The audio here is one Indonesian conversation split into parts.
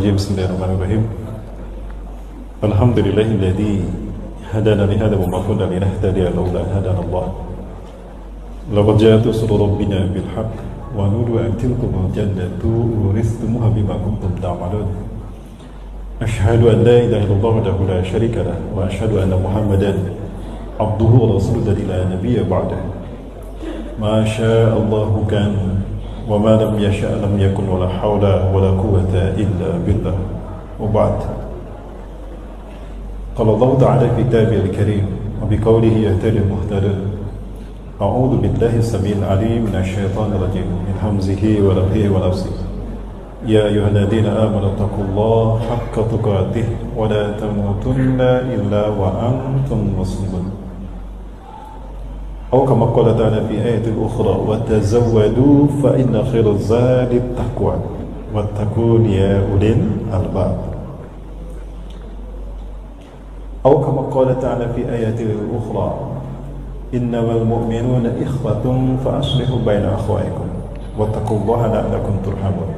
الرجيم بسم الله الرحمن الرحيم الحمد لله الذي هدانا لهذا وما كنا لنهتدي لولا أن هدانا الله لقد جاءت رسل ربنا بالحق ونور أن تلكم الجنة ورثتموها بما كنتم تعملون أشهد أن لا إله إلا الله وحده لا شريك له وأشهد أن محمدا عبده ورسوله لا نبي بعده ما شاء الله كان وما لم يشاء لم يكن ولا حول ولا قوة إلا بالله وبعد قال الله تعالى في كتابه الكريم وبقوله يهتدي المهتدون أعوذ بالله السميع العليم من الشيطان الرجيم من همزه ونفخه ونفسه يا أيها الذين آمنوا اتقوا الله حق تقاته ولا تموتن إلا وأنتم مسلمون أو كما قال تعالى في آية أخرى وتزودوا فإن خير الزاد التقوى واتقون يا أولي الألباب أو كما قال تعالى في آية أخرى إنما المؤمنون إخوة فأصلحوا بين أخوائكم واتقوا الله لعلكم ترحمون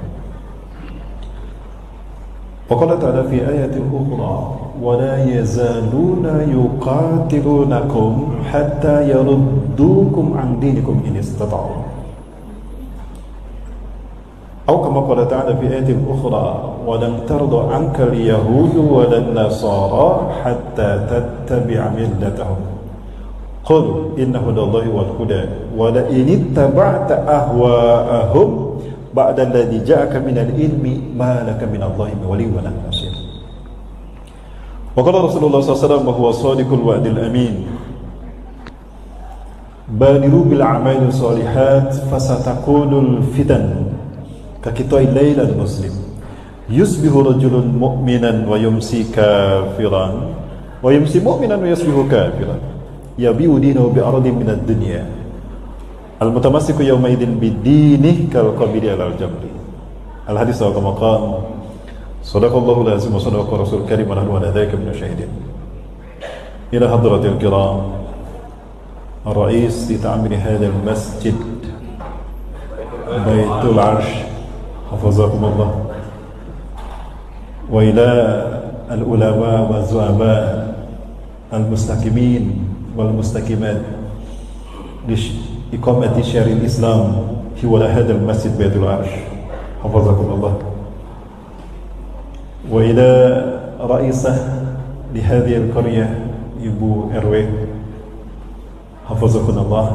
وقال تعالى في آية أخرى ولا يزالون يقاتلونكم حتى يردوكم عن دينكم إن استطاعوا أو كما قال تعالى في آية أخرى ولن ترضى عنك اليهود ولا النصارى حتى تتبع ملتهم قل إن هدى الله هو الهدى ولئن اتبعت أهواءهم بعد الذي جاءك من العلم ما لك من الله من ولي ولا نصير وقال رسول الله صلى الله عليه وسلم وهو صادق الوعد الأمين بادروا بالأعمال الصالحات فستكون الفتن كقطع الليل المسلم يصبح رجل مؤمنا ويمسي كافرا ويمسي مؤمنا ويصبح كافرا يبيع دينه بأرض من الدنيا المتمسك يومئذ بدينه كالقبيل على الجمر الحديث كما قال صدق الله العظيم وصدق رسول الكريم ونحن على ذلك من الشاهدين. إلى حضرة الكرام الرئيس لتعمير هذا المسجد بيت العرش حفظكم الله وإلى العلماء والزعماء المستقيمين والمستقيمات إقامة شعائر الإسلام في ولاء هذا المسجد بيت العرش حفظكم الله وإلى رئيسة لهذه القرية Ibu RW حفظكم الله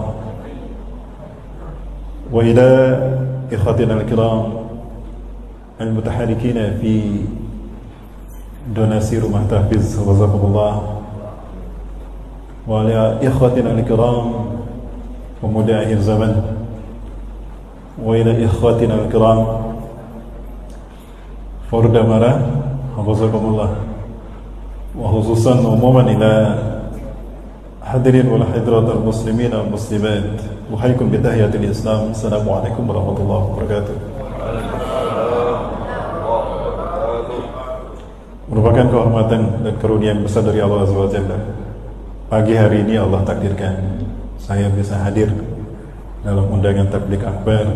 وإلى إخوتنا الكرام المتحركين في donasi rumah tahfiz حفظكم الله وإلى إخوتنا الكرام pemuda akhir zaman wa ila ikhwatina al-kiram Forda Mara hafizakumullah wa khususan umuman ila hadirin wal hadirat al-muslimin al-muslimat uhayyikum bi tahiyatil islam assalamualaikum warahmatullahi wabarakatuh. Merupakan kehormatan dan karunia yang besar dari Allah Azza wa Jalla. Pagi hari ini Allah takdirkan saya bisa hadir dalam undangan tabligh akbar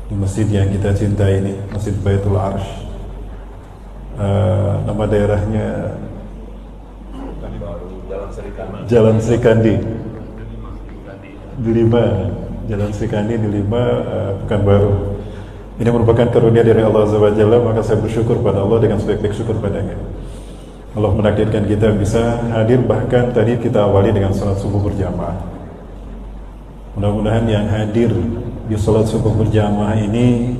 di masjid yang kita cintai ini, Masjid Baitul Arsh. Nama daerahnya Jalan Srikandi. Delima, Jalan Srikandi Delima, Pekanbaru. Ini merupakan karunia dari Allah Azza wa Jalla, maka saya bersyukur pada Allah dengan sebaik-baik syukur padanya. Allah menakdirkan kita bisa hadir, bahkan tadi kita awali dengan salat subuh berjamaah. Mudah-mudahan yang hadir di salat subuh berjamaah ini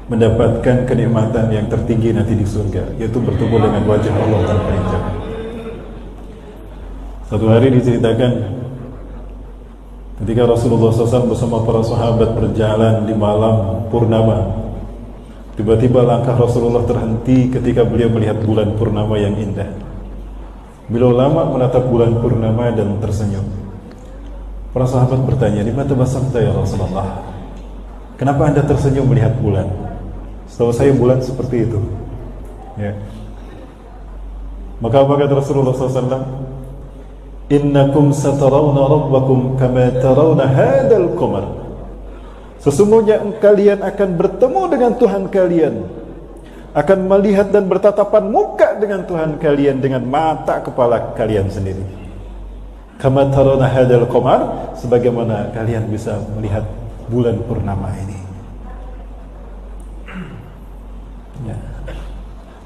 mendapatkan kenikmatan yang tertinggi nanti di surga, yaitu bertemu dengan wajah Allah tanpa hijab. Satu hari diceritakan ketika Rasulullah SAW bersama para sahabat berjalan di malam purnama, tiba-tiba langkah Rasulullah terhenti ketika beliau melihat bulan purnama yang indah. Beliau lama menatap bulan purnama dan tersenyum. Para sahabat bertanya, "Lima tabasamta ya Rasulullah? Kenapa Anda tersenyum melihat bulan? Setahu saya bulan seperti itu." Ya. Maka apa kata Rasulullah SAW? "Innakum satarawna rabbakum kama tarawna hadzal qamar." Sesungguhnya kalian akan bertemu dengan Tuhan kalian akan melihat dan bertatapan muka dengan Tuhan kalian dengan mata kepala kalian sendiri. Kama tarona hadal qamar, sebagaimana kalian bisa melihat bulan purnama ini. Ya.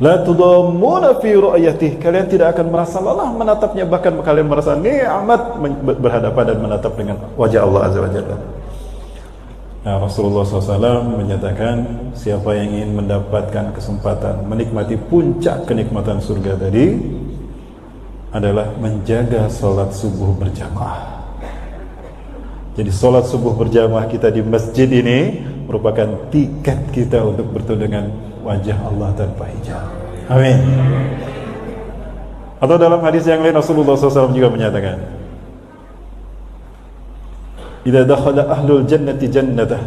La tudammuna fi ru'yatihi, kalian tidak akan merasa lelah menatapnya, bahkan kalian merasa nikmat berhadapan dan menatap dengan wajah Allah Azza wa Jalla. Nah, Rasulullah SAW menyatakan siapa yang ingin mendapatkan kesempatan menikmati puncak kenikmatan surga tadi adalah menjaga sholat subuh berjamaah. Jadi sholat subuh berjamaah kita di masjid ini merupakan tiket kita untuk bertemu dengan wajah Allah tanpa hijab. Amin. Atau dalam hadis yang lain Rasulullah SAW juga menyatakan, idza dakhala ahlul jannati jannatah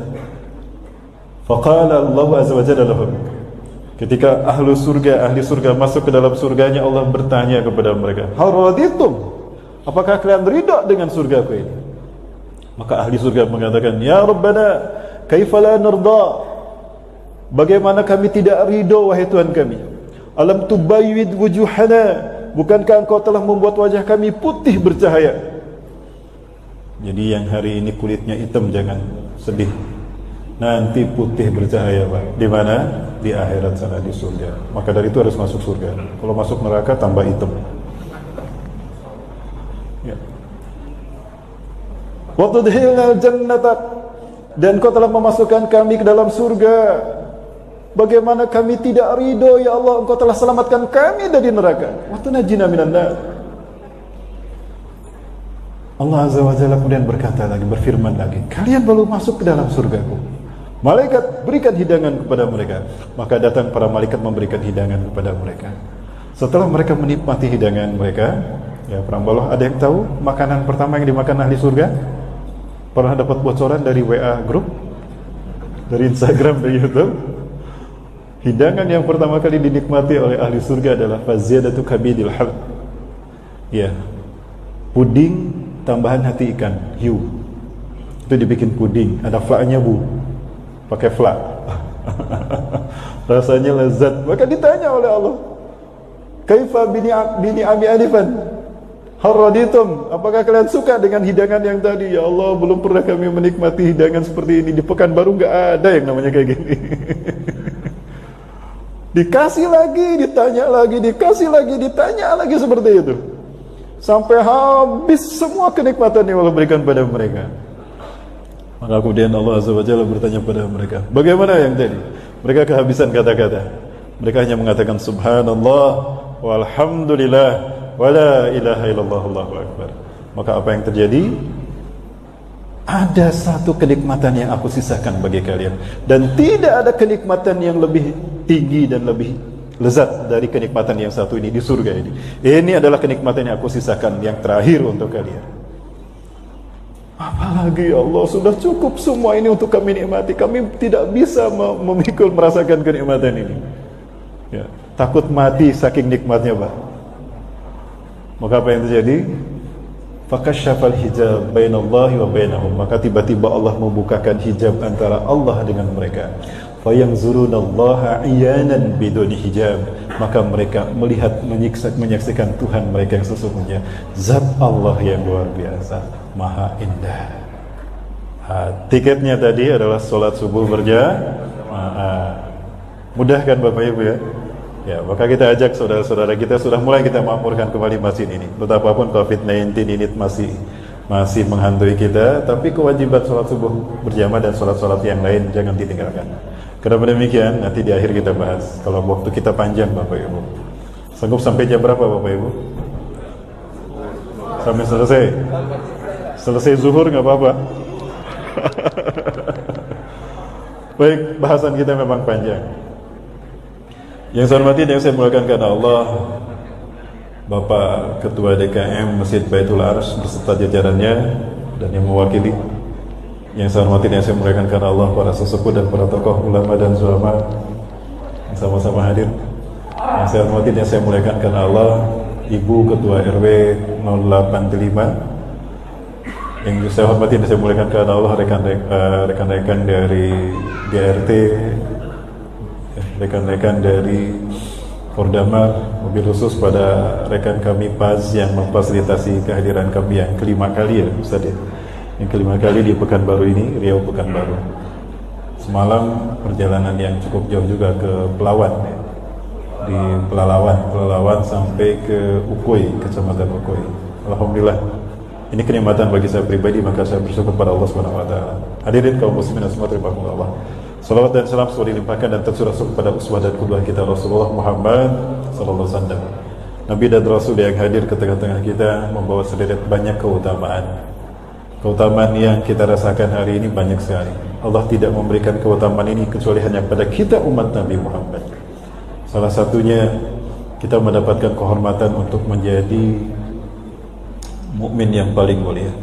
faqala Allah azza wa jalla lahum, ketika ahli surga masuk ke dalam surganya, Allah bertanya kepada mereka, hal raditum, apakah kalian ridha dengan surgaku ini? Maka ahli surga mengatakan, ya Rabbana kaifa la narda, bagaimana kami tidak ridha wahai Tuhan kami? Alam tubayyid wujuhana, bukankah engkau telah membuat wajah kami putih bercahaya? Jadi yang hari ini kulitnya hitam jangan sedih, nanti putih bercahaya Pak. Di mana? Di akhirat sana, di surga. Maka dari itu harus masuk surga. Kalau masuk neraka tambah hitam. Ya. Wa tudkhilnal jannata, dan kau telah memasukkan kami ke dalam surga. Bagaimana kami tidak ridho ya Allah, engkau telah selamatkan kami dari neraka. Wa tunajjina minan nar. Allah Azza wa Jalla kemudian berkata lagi, berfirman lagi, kalian baru masuk ke dalam surgaku. Malaikat berikan hidangan kepada mereka. Maka datang para malaikat memberikan hidangan kepada mereka. Setelah mereka menikmati hidangan mereka, ya para bawah, ada yang tahu makanan pertama yang dimakan ahli surga? Pernah dapat bocoran dari WA grup, dari Instagram, dari YouTube? Hidangan yang pertama kali dinikmati oleh ahli surga adalah faziyadatu kabidil hal. Ya, puding tambahan hati ikan hiu. Itu dibikin puding, ada flaknya Bu, pakai flak. Rasanya lezat. Maka ditanya oleh Allah, kaifa bini abi alifan hal raditum, apakah kalian suka dengan hidangan yang tadi? Ya Allah, belum pernah kami menikmati hidangan seperti ini. Di Pekanbaru nggak ada yang namanya kayak gini. Dikasih lagi, ditanya lagi, dikasih lagi, ditanya lagi, seperti itu sampai habis semua kenikmatan yang Allah berikan pada mereka. Maka kemudian Allah Azza wa Jalla bertanya pada mereka, bagaimana yang tadi? Mereka kehabisan kata-kata. Mereka hanya mengatakan subhanallah walhamdulillah wala ilaha illallah Allahu akbar. Maka apa yang terjadi? Ada satu kenikmatan yang aku sisakan bagi kalian, dan tidak ada kenikmatan yang lebih tinggi dan lebih lezat dari kenikmatan yang satu ini di surga ini. Ini adalah kenikmatan yang aku sisakan yang terakhir untuk kalian. Apalagi ya Allah, sudah cukup semua ini untuk kami nikmati. Kami tidak bisa memikul merasakan kenikmatan ini. Ya, takut mati saking nikmatnya Pak. Maka apa yang terjadi? Fakasyafal hijab bainallahi wa bainahum. Maka tiba-tiba Allah membukakan hijab antara Allah dengan mereka. Fayanzurunallaha iyanan biduni hijab. Maka mereka melihat, menyaksikan Tuhan mereka yang sesungguhnya, zat Allah yang luar biasa, maha indah. Tiketnya tadi adalah sholat subuh berjamaah. Mudah kan Bapak Ibu ya? Ya, maka kita ajak saudara-saudara kita, sudah mulai kita makmurkan kembali masjid ini. Betapapun COVID-19 ini masih menghantui kita, tapi kewajiban sholat subuh berjamaah dan sholat-sholat yang lain jangan ditinggalkan. Kenapa demikian? Nanti di akhir kita bahas. Kalau waktu kita panjang Bapak Ibu, sanggup sampai jam berapa Bapak Ibu? Sampai selesai? Selesai zuhur nggak apa-apa. Baik, bahasan kita memang panjang. Yang saya hormati dan yang saya muliakan karena Allah, Bapak Ketua DKM Masjid Baitul Arsh beserta jajarannya dan yang mewakili. Yang saya hormati dan yang saya muliakan karena Allah, para sesepuh dan para tokoh ulama dan ulama yang sama-sama hadir. Yang saya hormati dan yang saya muliakan karena Allah, Ibu Ketua RW 085. Yang saya hormati dan saya muliakan karena Allah, rekan-rekan dari DRT, rekan-rekan dari Pordamar, mobil khusus pada rekan kami Paz yang memfasilitasi kehadiran kami yang kelima kali ya Ustaz ya. Yang kelima kali di Pekanbaru ini, Riau Pekanbaru. Semalam perjalanan yang cukup jauh juga ke Pelawan ya. Di Pelalawan sampai ke Ukui, Kecamatan Ukui. Alhamdulillah. Ini kenikmatan bagi saya pribadi, maka saya bersyukur kepada Allah Subhanahu wa taala. Hadirin kaum muslimin semua, terima kasih Allah. Salawat dan salam selalu dilimpahkan dan tercurah kepada uswah dan qudwah kita Rasulullah Muhammad sallallahu alaihi wasallam. Nabi dan Rasul yang hadir ke tengah-tengah kita membawa sederet banyak keutamaan. Keutamaan yang kita rasakan hari ini banyak sekali. Allah tidak memberikan keutamaan ini kecuali hanya pada kita umat Nabi Muhammad. Salah satunya kita mendapatkan kehormatan untuk menjadi mukmin yang paling mulia.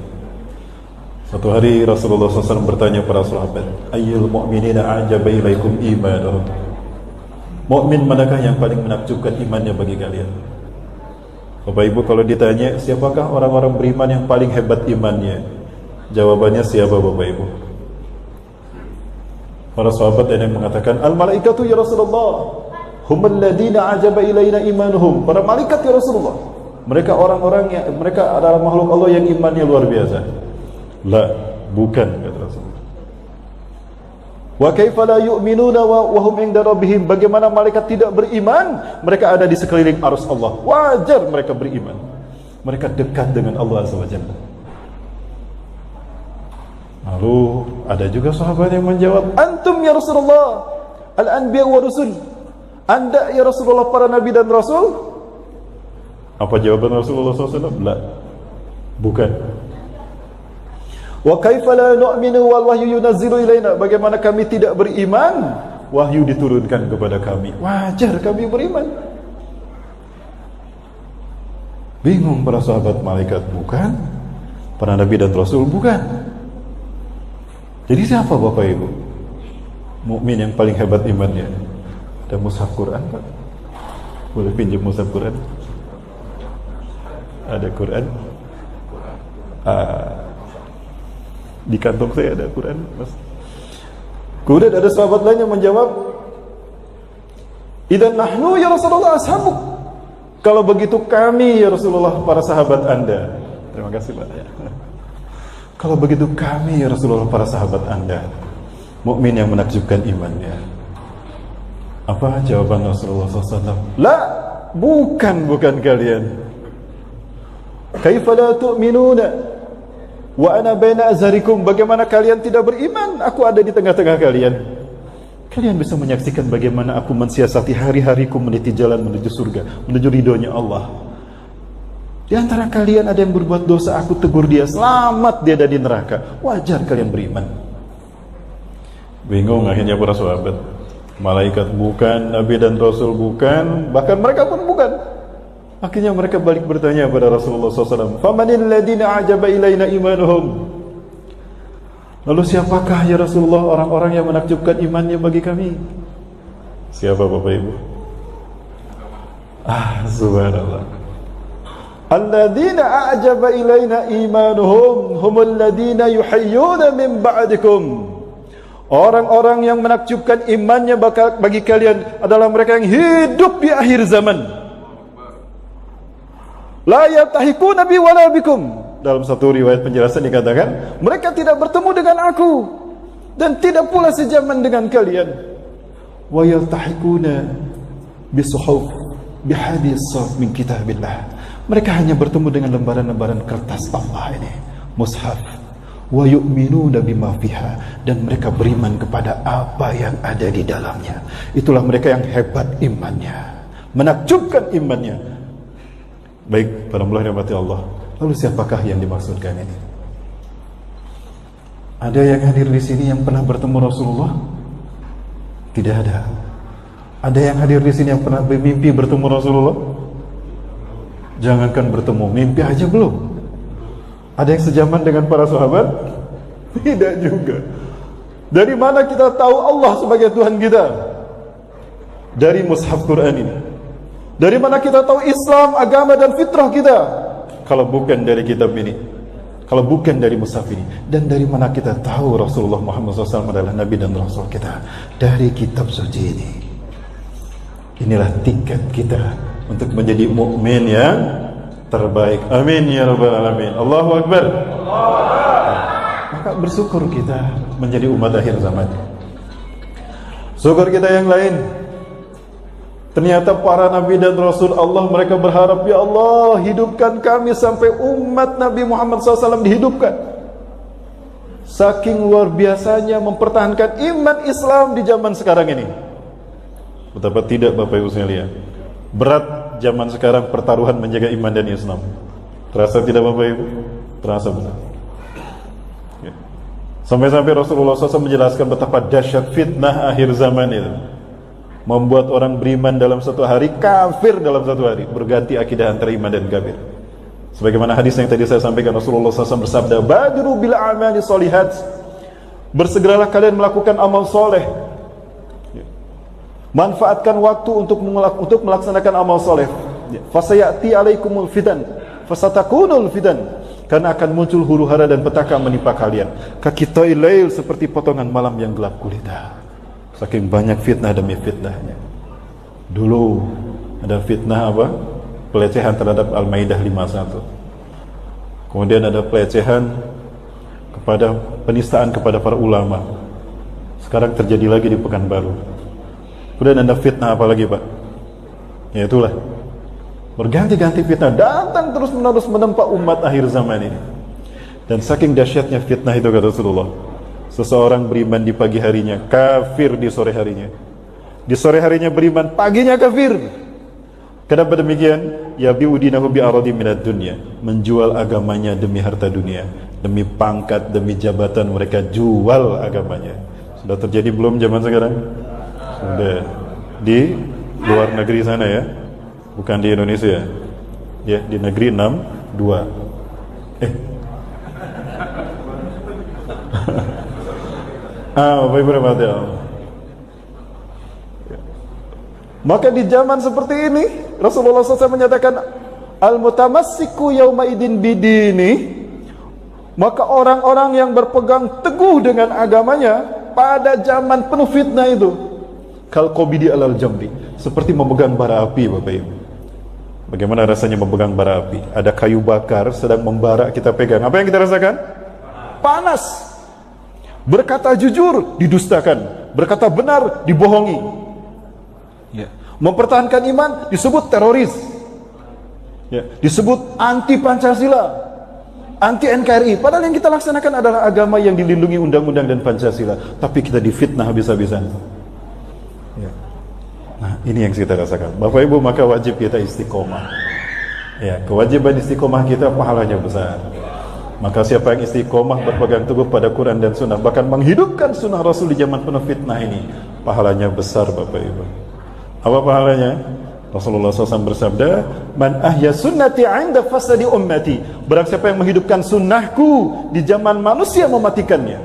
Suatu hari Rasulullah SAW bertanya para sahabat, ayyul mu'minina a'jaba ilaikum imanuhum. Mukmin manakah yang paling menakjubkan imannya bagi kalian? Bapak Ibu, kalau ditanya siapakah orang-orang beriman yang paling hebat imannya, jawabannya siapa Bapak Ibu? Para sahabat ada yang mengatakan, al-malaikatu ya Rasulullah, humul ladina a'jaba ilaina imanuhum. Para malaikat ya Rasulullah, mereka orang-orang yang mereka adalah makhluk Allah yang imannya luar biasa. La, bukan, kata Rasulullah. Wa kaifa la yu'minuna wa hum 'inda rabbihim. Bagaimana malaikat tidak beriman? Mereka ada di sekeliling arus Allah. Wajar mereka beriman. Mereka dekat dengan Allah Azza wa Jalla. Lalu ada juga sahabat yang menjawab, antum ya Rasulullah, al-anbiya wa rusul. Anda ya Rasulullah para nabi dan rasul? Apa jawaban Rasulullah SAW? La, bukan. Wa kaifa la nu'minu wal wahyu yunazzilu ilaina. Bagaimana kami tidak beriman? Wahyu diturunkan kepada kami. Wajar kami beriman. Bingung para sahabat, malaikat bukan, para nabi dan rasul bukan. Jadi siapa Bapak Ibu mukmin yang paling hebat imannya? Ada mushaf Quran Pak? Boleh pinjam mushaf Quran? Ada Quran? Di kantong saya ada Quran, Mas. Kemudian ada sahabat lain yang menjawab, idan nahnu ya Rasulullah ashabuk. Kalau begitu kami ya Rasulullah para sahabat Anda. Terima kasih Pak. Kalau begitu kami ya Rasulullah para sahabat Anda, mukmin yang menakjubkan imannya. Apa jawaban Rasulullah SAW? La, bukan kalian. Kaifa la tu'minuna wa ana baina azharikum. Bagaimana kalian tidak beriman? Aku ada di tengah-tengah kalian. Kalian bisa menyaksikan bagaimana aku mensiasati hari-hariku meniti jalan menuju surga, menuju ridhonya Allah. Di antara kalian ada yang berbuat dosa, aku tegur dia, selamat dia ada di neraka. Wajar kalian beriman. Bingung akhirnya para sahabat. Malaikat bukan, nabi dan rasul bukan, bahkan mereka pun bukan. Akhirnya mereka balik bertanya kepada Rasulullah SAW, famanil ladina a'jaba ilaina imanuhum. Lalu siapakah ya Rasulullah orang-orang yang menakjubkan imannya bagi kami? Siapa Bapak Ibu? Subhanallah. Alladina a'jaba ilaina imanuhum humul ladina yuhayyuna min ba'dikum. Orang-orang yang menakjubkan imannya bagi kalian adalah mereka yang hidup di akhir zaman. La yaltahiquna bi wala bikum. Dalam satu riwayat penjelasan dikatakan, mereka tidak bertemu dengan aku dan tidak pula sejaman dengan kalian. Wa yaltahiquna bi suhuf bi hadis min kitabillah. Mereka hanya bertemu dengan lembaran-lembaran kertas Allah ini, mushaf. Wa yu'minuna bima fiha, dan mereka beriman kepada apa yang ada di dalamnya. Itulah mereka yang hebat imannya, menakjubkan imannya. Baik, para mulai rahmati Allah. Lalu siapakah yang dimaksudkan ini? Ada yang hadir di sini yang pernah bertemu Rasulullah? Tidak ada. Ada yang hadir di sini yang pernah bermimpi bertemu Rasulullah? Jangankan bertemu, mimpi aja belum. Ada yang sejaman dengan para sahabat? Tidak juga. Dari mana kita tahu Allah sebagai Tuhan kita? Dari mushaf Quran ini. Dari mana kita tahu Islam, agama dan fitrah kita? Kalau bukan dari kitab ini, kalau bukan dari mushaf ini. Dan dari mana kita tahu Rasulullah Muhammad SAW adalah Nabi dan Rasul kita? Dari kitab suci ini. Inilah tiket kita untuk menjadi mukmin yang terbaik. Amin ya rabbal alamin. Allahu akbar. Maka bersyukur kita menjadi umat akhir zaman. Syukur kita yang lain. Ternyata para nabi dan rasul Allah, mereka berharap, ya Allah, hidupkan kami sampai umat Nabi Muhammad SAW dihidupkan. Saking luar biasanya mempertahankan iman Islam di zaman sekarang ini. Betapa tidak Bapak Ibu sekalian. Berat zaman sekarang pertaruhan menjaga iman dan Islam. Terasa tidak Bapak Ibu? Terasa benar. Ya. Sampai-sampai Rasulullah SAW menjelaskan betapa dahsyat fitnah akhir zaman itu. Membuat orang beriman dalam satu hari, kafir dalam satu hari. Berganti akidah antara iman dan kafir. Sebagaimana hadis yang tadi saya sampaikan, Rasulullah SAW bersabda, Badiru bil a'mali sholihat. Bersegeralah kalian melakukan amal soleh. Manfaatkan waktu untuk melaksanakan amal soleh. Fasayati alaikumul fitan, fasatakunul fitan. Karena akan muncul huru hara dan petaka menimpa kalian. Kakitoi lail, seperti potongan malam yang gelap gulita. Saking banyak fitnah demi fitnahnya. Dulu ada fitnah apa? Pelecehan terhadap Al-Maidah 51. Kemudian ada pelecehan kepada penistaan kepada para ulama. Sekarang terjadi lagi di Pekanbaru. Kemudian ada fitnah apa lagi Pak? Ya itulah. Berganti-ganti fitnah datang terus menerus menempa umat akhir zaman ini. Dan saking dahsyatnya fitnah itu kata Rasulullah, seseorang beriman di pagi harinya, kafir di sore harinya. Di sore harinya beriman, paginya kafir. Kenapa demikian? Ya bi'udinahu bi'aradi minad dunya. Menjual agamanya demi harta dunia, demi pangkat, demi jabatan, mereka jual agamanya. Sudah terjadi belum zaman sekarang? Sudah. Di luar negeri sana ya, bukan di Indonesia. Ya, di negeri 62. Bapak Ibu rahmati Allah. Maka di zaman seperti ini Rasulullah SAW menyatakan, al-mutamassiku yauma idin bidini. Maka orang-orang yang berpegang teguh dengan agamanya pada zaman penuh fitnah itu, kal qobidi alal jamri, seperti memegang bara api Bapak Ibu. Bagaimana rasanya memegang bara api? Ada kayu bakar sedang membara, kita pegang. Apa yang kita rasakan? Panas. Berkata jujur didustakan, berkata benar dibohongi. Ya. Mempertahankan iman disebut teroris. Ya. Disebut anti Pancasila, anti NKRI. Padahal yang kita laksanakan adalah agama yang dilindungi undang-undang dan Pancasila, tapi kita difitnah habis-habisan. Ya. Nah, ini yang kita rasakan. Bapak Ibu, maka wajib kita istiqomah. Ya, kewajiban istiqomah kita pahalanya besar. Maka siapa yang istiqomah berpegang teguh pada Quran dan Sunnah, bahkan menghidupkan Sunnah Rasul di zaman penuh fitnah ini, pahalanya besar Bapak Ibu. Apa pahalanya? Rasulullah SAW bersabda, Man ahya sunnati 'inda fasadi ummati. Barang siapa yang menghidupkan sunnahku di zaman manusia mematikannya,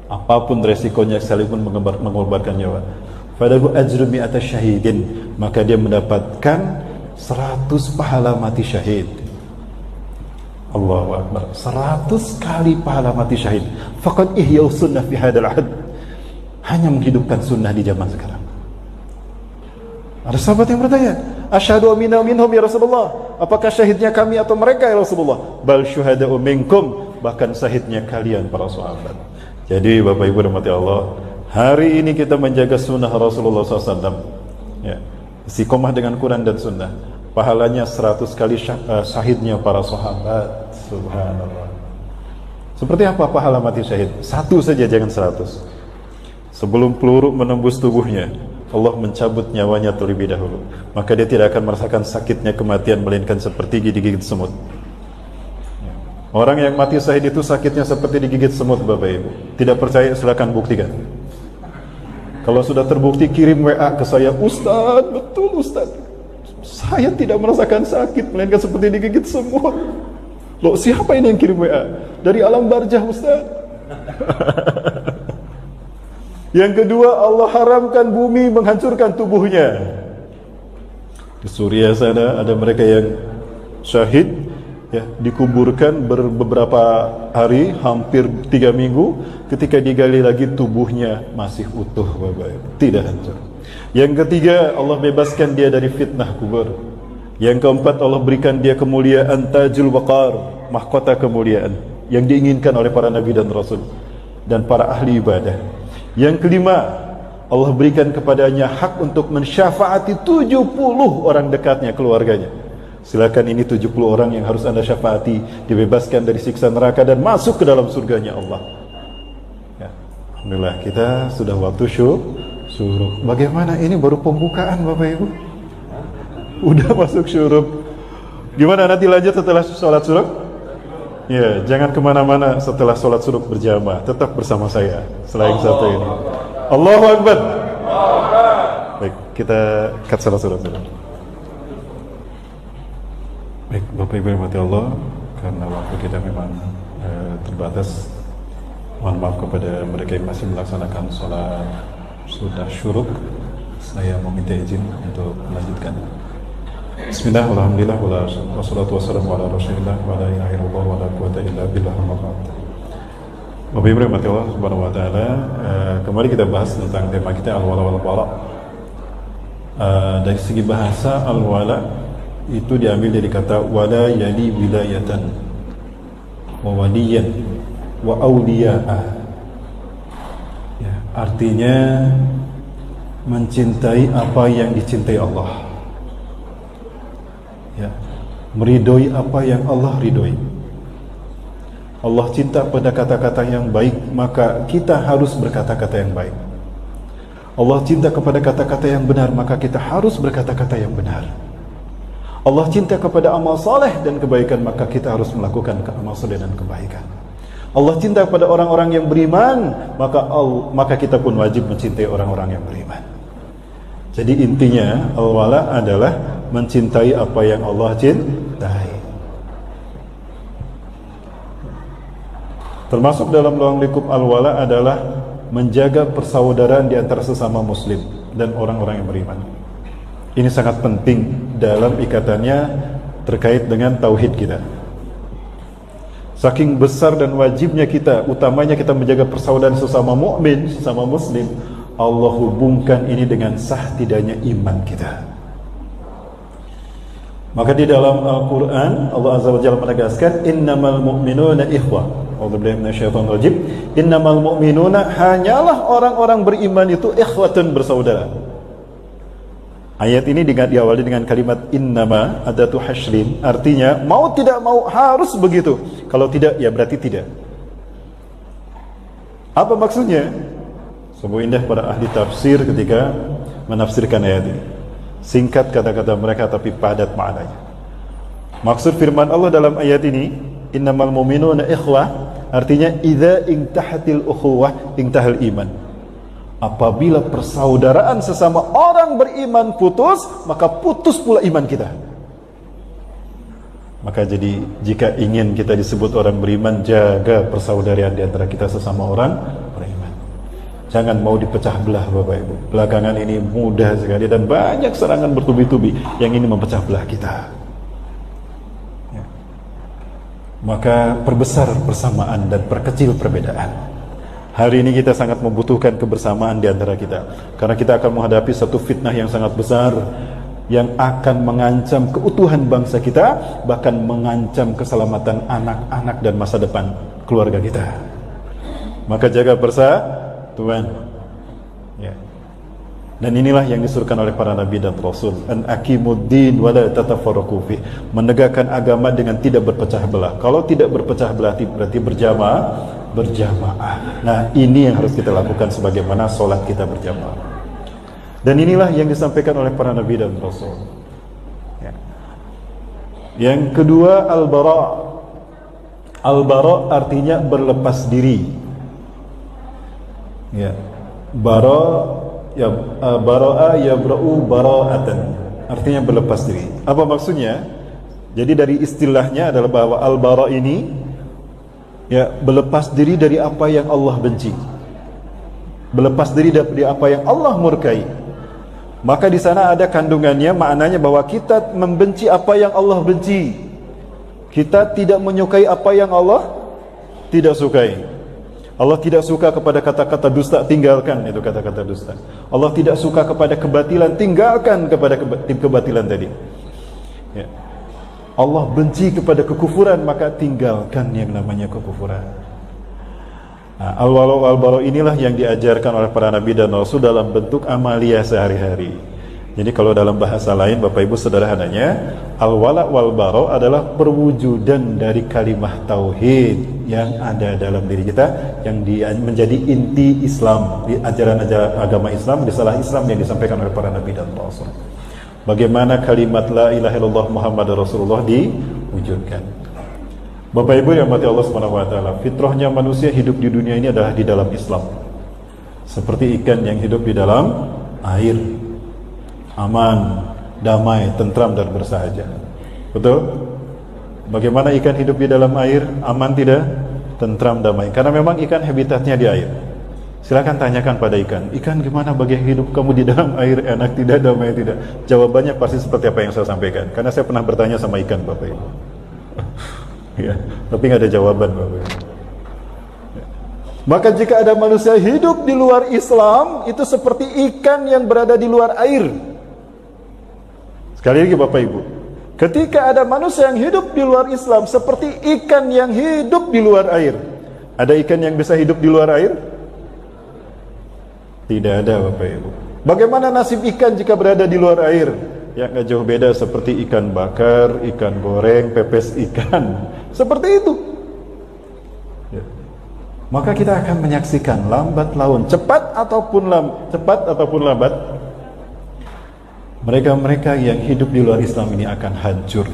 apapun resikonya, sekalipun mengorbankan nyawa, falahu ajru mi'ata syahidin, maka dia mendapatkan 100 pahala mati syahid. Allahu Akbar. 100 kali pahala mati syahid. Faqad ihya'us sunnah fi hadal ahad. Hanya menghidupkan sunnah di zaman sekarang. Ada sahabat yang bertanya, asyhadu minna minhum ya Rasulullah. Apakah syahidnya kami atau mereka ya Rasulullah? Bal syuhada'u minkum, bahkan syahidnya kalian para sahabat. Jadi Bapak Ibu rahmati Allah, hari ini kita menjaga sunnah Rasulullah SAW. Ya, istiqomah dengan Quran dan Sunnah. Pahalanya 100 kali syahidnya para sahabat. Subhanallah. Seperti apa pahala mati syahid? Satu saja, jangan 100. Sebelum peluru menembus tubuhnya, Allah mencabut nyawanya terlebih dahulu. Maka dia tidak akan merasakan sakitnya kematian, melainkan seperti digigit semut. Orang yang mati syahid itu sakitnya seperti digigit semut Bapak Ibu. Tidak percaya, silakan buktikan. Kalau sudah terbukti, kirim WA ke saya, Ustaz, betul Ustaz, saya tidak merasakan sakit, melainkan seperti digigit semut. Loh, siapa ini yang kirim WA? Dari alam barjah Ustaz. Yang kedua, Allah haramkan bumi menghancurkan tubuhnya. Di Suriah sana ada mereka yang syahid, ya, dikuburkan beberapa hari, hampir 3 minggu. Ketika digali lagi, tubuhnya masih utuh Bapak. Tidak hancur. Yang ketiga, Allah bebaskan dia dari fitnah kubur. Yang keempat, Allah berikan dia kemuliaan tajul waqar, mahkota kemuliaan yang diinginkan oleh para nabi dan rasul dan para ahli ibadah. Yang kelima, Allah berikan kepadanya hak untuk mensyafaati 70 orang dekatnya, keluarganya. Silakan, ini 70 orang yang harus anda syafaati, dibebaskan dari siksa neraka dan masuk ke dalam surganya Allah. Ya. Alhamdulillah, kita sudah waktu syuruk. Bagaimana ini baru pembukaan Bapak Ibu? Udah masuk syuruk. Gimana nanti lanjut setelah sholat syuruk? Ya, jangan kemana-mana setelah sholat syuruk berjamaah. Tetap bersama saya selain satu ini. Allahu Akbar. Baik, kita cut sholat syuruk dulu. Baik, Bapak Ibu yang dirahmati Allah, karena waktu kita memang terbatas. Mohon maaf kepada mereka yang masih melaksanakan sholat sudah syuruk. Saya meminta izin untuk melanjutkan. Bismillah, alhamdulillah, wassalatu wassalamu ala rasulillah, wa la ilaha illallah, wa la quwata illa billah, amma ba'd. Bapak Ibu rahmati Allah subhanahu wa ta'ala, kembali kita bahas tentang tema kita al-wala wal bara. Dari segi bahasa, al-wala itu diambil dari kata wala yali wilayatan wa waliyan wa awliya'ah. Ya, artinya mencintai apa yang dicintai Allah, ya, meridhoi apa yang Allah ridhoi. Allah cinta pada kata-kata yang baik, maka kita harus berkata-kata yang baik. Allah cinta kepada kata-kata yang benar, maka kita harus berkata-kata yang benar. Allah cinta kepada amal saleh dan kebaikan, maka kita harus melakukan amal saleh dan kebaikan. Allah cinta kepada orang-orang yang beriman, maka kita pun wajib mencintai orang-orang yang beriman. Jadi intinya al-wala adalah mencintai apa yang Allah cintai. Termasuk dalam ruang lingkup al-wala adalah menjaga persaudaraan di antara sesama muslim dan orang-orang yang beriman. Ini sangat penting dalam ikatannya terkait dengan tauhid kita. Saking besar dan wajibnya kita, utamanya kita menjaga persaudaraan sesama mukmin, sesama muslim, Allah hubungkan ini dengan sah tidaknya iman kita. Maka di dalam Al-Quran Allah Azza wa Jalla menegaskan innamal mu'minuna ikhwah. A'udzubillahi minasyaitonir rajim. Innamal mu'minuna, hanyalah orang-orang beriman itu ikhwatun, bersaudara. Ayat ini diawali dengan kalimat innama adatu hasyrin, artinya mau tidak mau harus begitu. Kalau tidak, ya berarti tidak. Apa maksudnya? Sungguh indah para ahli tafsir ketika menafsirkan ayat ini. Singkat kata-kata mereka tapi padat maknanya. Maksud firman Allah dalam ayat ini, innamal mu'minuna ikhwah, artinya idza intahatil ukhuwah intahal iman. Apabila persaudaraan sesama orang beriman putus, maka putus pula iman kita. Maka jadi jika ingin kita disebut orang beriman, jaga persaudaraan di antara kita sesama orang beriman. Jangan mau dipecah belah Bapak Ibu. Belakangan ini mudah sekali dan banyak serangan bertubi-tubi yang ingin memecah belah kita. Ya. Maka perbesar persamaan dan perkecil perbedaan. Hari ini kita sangat membutuhkan kebersamaan di antara kita, karena kita akan menghadapi satu fitnah yang sangat besar yang akan mengancam keutuhan bangsa kita, bahkan mengancam keselamatan anak-anak dan masa depan keluarga kita. Maka jaga persatuan, ya. Dan inilah yang disuruhkan oleh para nabi dan rasul, an aqimuddin wa la tatafarraqu fi, menegakkan agama dengan tidak berpecah belah. Kalau tidak berpecah belah berarti berjamaah. Nah, ini yang harus kita lakukan sebagaimana sholat kita berjamaah. Dan inilah yang disampaikan oleh para nabi dan rasul. Ya. Yang kedua, al-bara. Al-bara artinya berlepas diri. Ya. Bara'a yabra'u bara'atan, artinya berlepas diri. Apa maksudnya? Jadi dari istilahnya adalah bahwa al-bara ini, ya, berlepas diri dari apa yang Allah benci, berlepas diri dari apa yang Allah murkai. Maka di sana ada kandungannya, maknanya bahwa kita membenci apa yang Allah benci. Kita tidak menyukai apa yang Allah tidak sukai. Allah tidak suka kepada kata-kata dusta, tinggalkan itu kata-kata dusta. Allah tidak suka kepada kebatilan, tinggalkan kepada kebatilan tadi. Ya. Allah benci kepada kekufuran, maka tinggalkan yang namanya kekufuran. Nah, al-wala wal-bara inilah yang diajarkan oleh para nabi dan rasul dalam bentuk amalia sehari-hari. Jadi kalau dalam bahasa lain Bapak Ibu sederhananya, al-wala wal-bara adalah perwujudan dari kalimah tauhid yang ada dalam diri kita, yang menjadi inti Islam, di ajaran-ajaran agama Islam, risalah Islam yang disampaikan oleh para nabi dan rasul. Bagaimana kalimat la ilaha illallah Muhammadar Rasulullah diwujudkan. Bapak Ibu yang mati Allah Subhanahu wa taala, fitrahnya manusia hidup di dunia ini adalah di dalam Islam. Seperti ikan yang hidup di dalam air. Aman, damai, tentram dan bersahaja. Betul? Bagaimana ikan hidup di dalam air? Aman tidak? Tentram, damai. Karena memang ikan habitatnya di air. Silakan tanyakan pada ikan, ikan gimana bagi hidup kamu di dalam air? Enak tidak, damai tidak? Jawabannya pasti seperti apa yang saya sampaikan. Karena saya pernah bertanya sama ikan, Bapak Ibu. Ya, tapi nggak ada jawaban, Bapak Ibu. Maka jika ada manusia hidup di luar Islam, itu seperti ikan yang berada di luar air. Sekali lagi Bapak Ibu, ketika ada manusia yang hidup di luar Islam seperti ikan yang hidup di luar air. Ada ikan yang bisa hidup di luar air? Tidak ada Bapak Ibu. Bagaimana nasib ikan jika berada di luar air? Ya nggak jauh beda seperti ikan bakar, ikan goreng, pepes ikan. Seperti itu. Ya. Maka kita akan menyaksikan lambat laun, cepat ataupun lambat, mereka-mereka yang hidup di luar Islam ini akan hancur.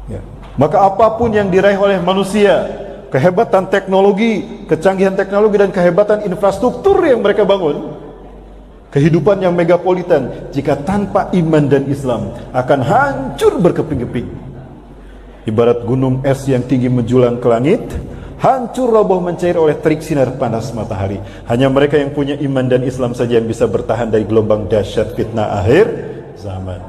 Ya. Maka apapun yang diraih oleh manusia, kehebatan teknologi, kecanggihan teknologi dan kehebatan infrastruktur yang mereka bangun, kehidupan yang megapolitan, jika tanpa iman dan Islam akan hancur berkeping-keping. Ibarat gunung es yang tinggi menjulang ke langit, hancur roboh mencair oleh terik sinar panas matahari. Hanya mereka yang punya iman dan Islam saja yang bisa bertahan dari gelombang dahsyat fitnah akhir zaman.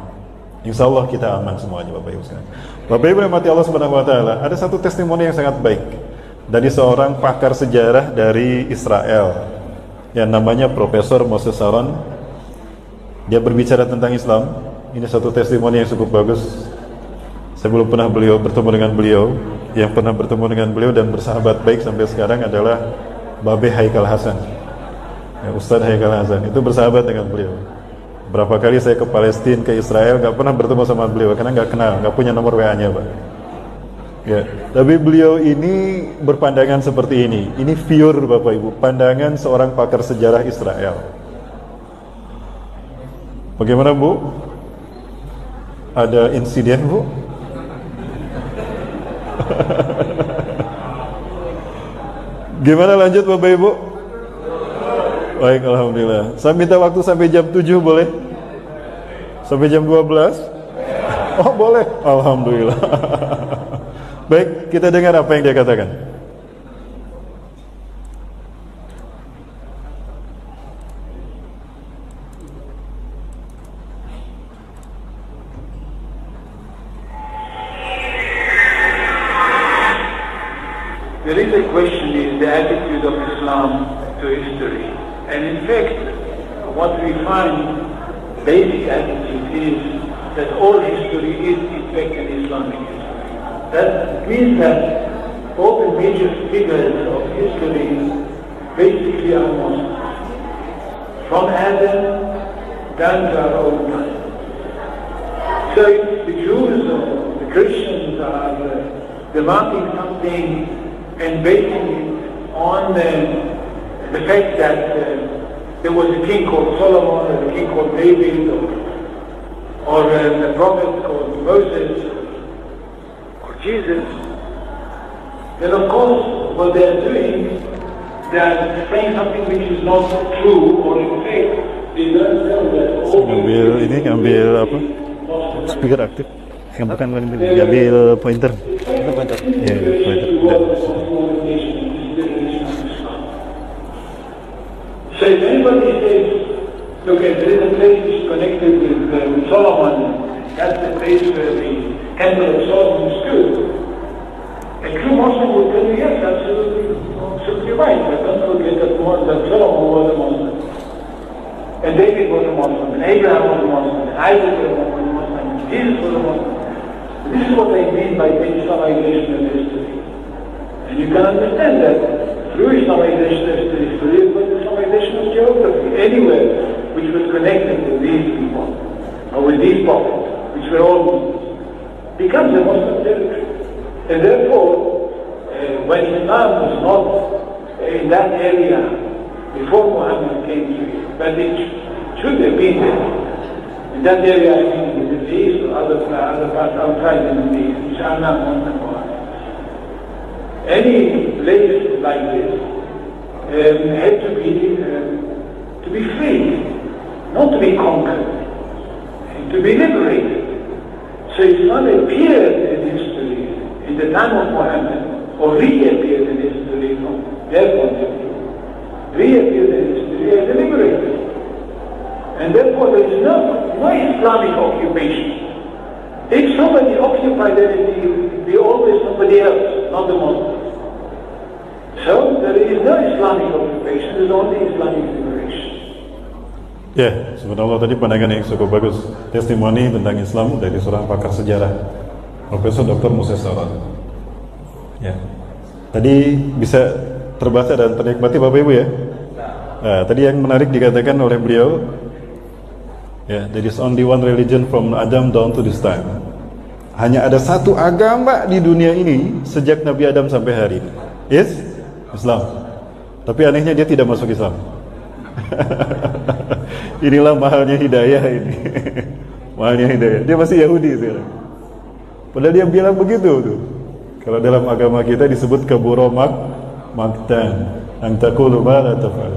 Insya Allah kita aman semuanya Bapak Ibu sekalian. Bapak Ibu yang mati Allah Subhanahu wa taala, ada satu testimoni yang sangat baik dari seorang pakar sejarah dari Israel yang namanya Profesor Moses Saron. Dia berbicara tentang Islam. Ini satu testimoni yang cukup bagus. Saya belum pernah bertemu dengan beliau. Yang pernah bertemu dengan beliau dan bersahabat baik sampai sekarang adalah Babe Haikal Hasan, ya, Ustadz Haikal Hasan. Itu bersahabat dengan beliau. Berapa kali saya ke Palestina, ke Israel, gak pernah bertemu sama beliau karena gak kenal, gak punya nomor WA-nya Pak. Ya, tapi beliau ini berpandangan seperti ini. Ini pure Bapak Ibu, pandangan seorang pakar sejarah Israel. Bagaimana Bu? Ada insiden Bu? Gimana lanjut Bapak Ibu? Baik, alhamdulillah. Saya minta waktu sampai jam 7 boleh? Sampai jam 12? Oh boleh, alhamdulillah. Baik, kita dengar apa yang dia katakan. The real question is the attitude of Islam to history. And in fact, what we find, basic attitude is that all history is in fact an Islamic history. That means that all the major figures of history basically are Muslims. From Adam down to our own time. So if the Jews or the Christians are demanding something and basing it on the fact that there was a king called Solomon, or a king called David, or a prophet called Moses, or Jesus, then of course what they are doing, they are saying something which is not true, or in fact they don't know that all ngambil apa? Speaker aktif. Yang bukan ngambil pointer. Ya, pointer. So if anybody says, look, there is a place connected with Solomon, that's the place where the temple of Solomon stood, a true Muslim would tell you, yes, absolutely right. And David was a Muslim, and Abraham was a Muslim, and Isaac was a Muslim, and Jesus was a Muslim. This is what I mean by the Islamization of history. And you can understand that through Islamization of history, through Islamization of geography, anywhere which was connected with these people, or with these prophets, which were all Muslims, becomes a Muslim territory. And therefore, when Islam was not in that area before Muhammad came to it, but it should have been there. In that area, I mean, in the Middle East or other parts outside the Middle East, which are not known. Any place like this had to be free, not to be conquered, and to be liberated. So Islam appeared in history in the time of Muhammad, or reappeared in history from their point of view, reappeared in history as a liberator. And therefore there is no Islamic occupation. If somebody occupied anything, it would be always somebody else, not the Muslims. So there is no Islamic occupation, there is only Islamic liberation. Ya, subhanallah, tadi pandangan yang cukup bagus, testimoni tentang Islam dari seorang pakar sejarah, Profesor Dr. Musa Saran. Ya, tadi bisa terbaca dan ternikmati Bapak Ibu ya. Nah, tadi yang menarik dikatakan oleh beliau, ya, there is only one religion from Adam down to this time. Hanya ada satu agama di dunia ini sejak Nabi Adam sampai hari ini. Yes, Islam. Tapi anehnya dia tidak masuk Islam. Inilah mahalnya hidayah ini. Mahalnya hidayah. Dia masih Yahudi sekarang. Padahal dia bilang begitu tuh. Kalau dalam agama kita disebut kabura maktan, an taqulu ma la taf'al.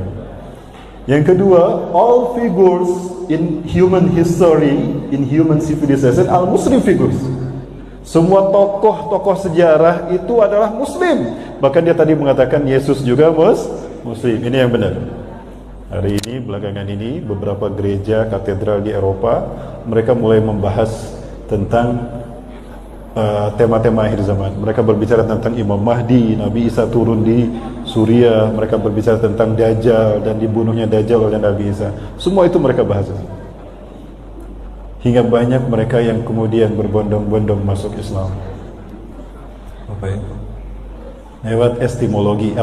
Yang kedua, all figures in human history, in human civilization, are Muslim figures. Semua tokoh-tokoh sejarah itu adalah Muslim. Bahkan dia tadi mengatakan Yesus juga Muslim. Ini yang benar. Hari ini, belakangan ini, beberapa gereja katedral di Eropa, mereka mulai membahas tentang tema-tema akhir zaman. Mereka berbicara tentang Imam Mahdi, Nabi Isa turun di Suriah, mereka berbicara tentang Dajjal dan dibunuhnya Dajjal oleh Nabi Isa. Semua itu mereka bahas. Hingga banyak mereka yang kemudian berbondong-bondong masuk Islam. Apa ya? Lewat eskatologi,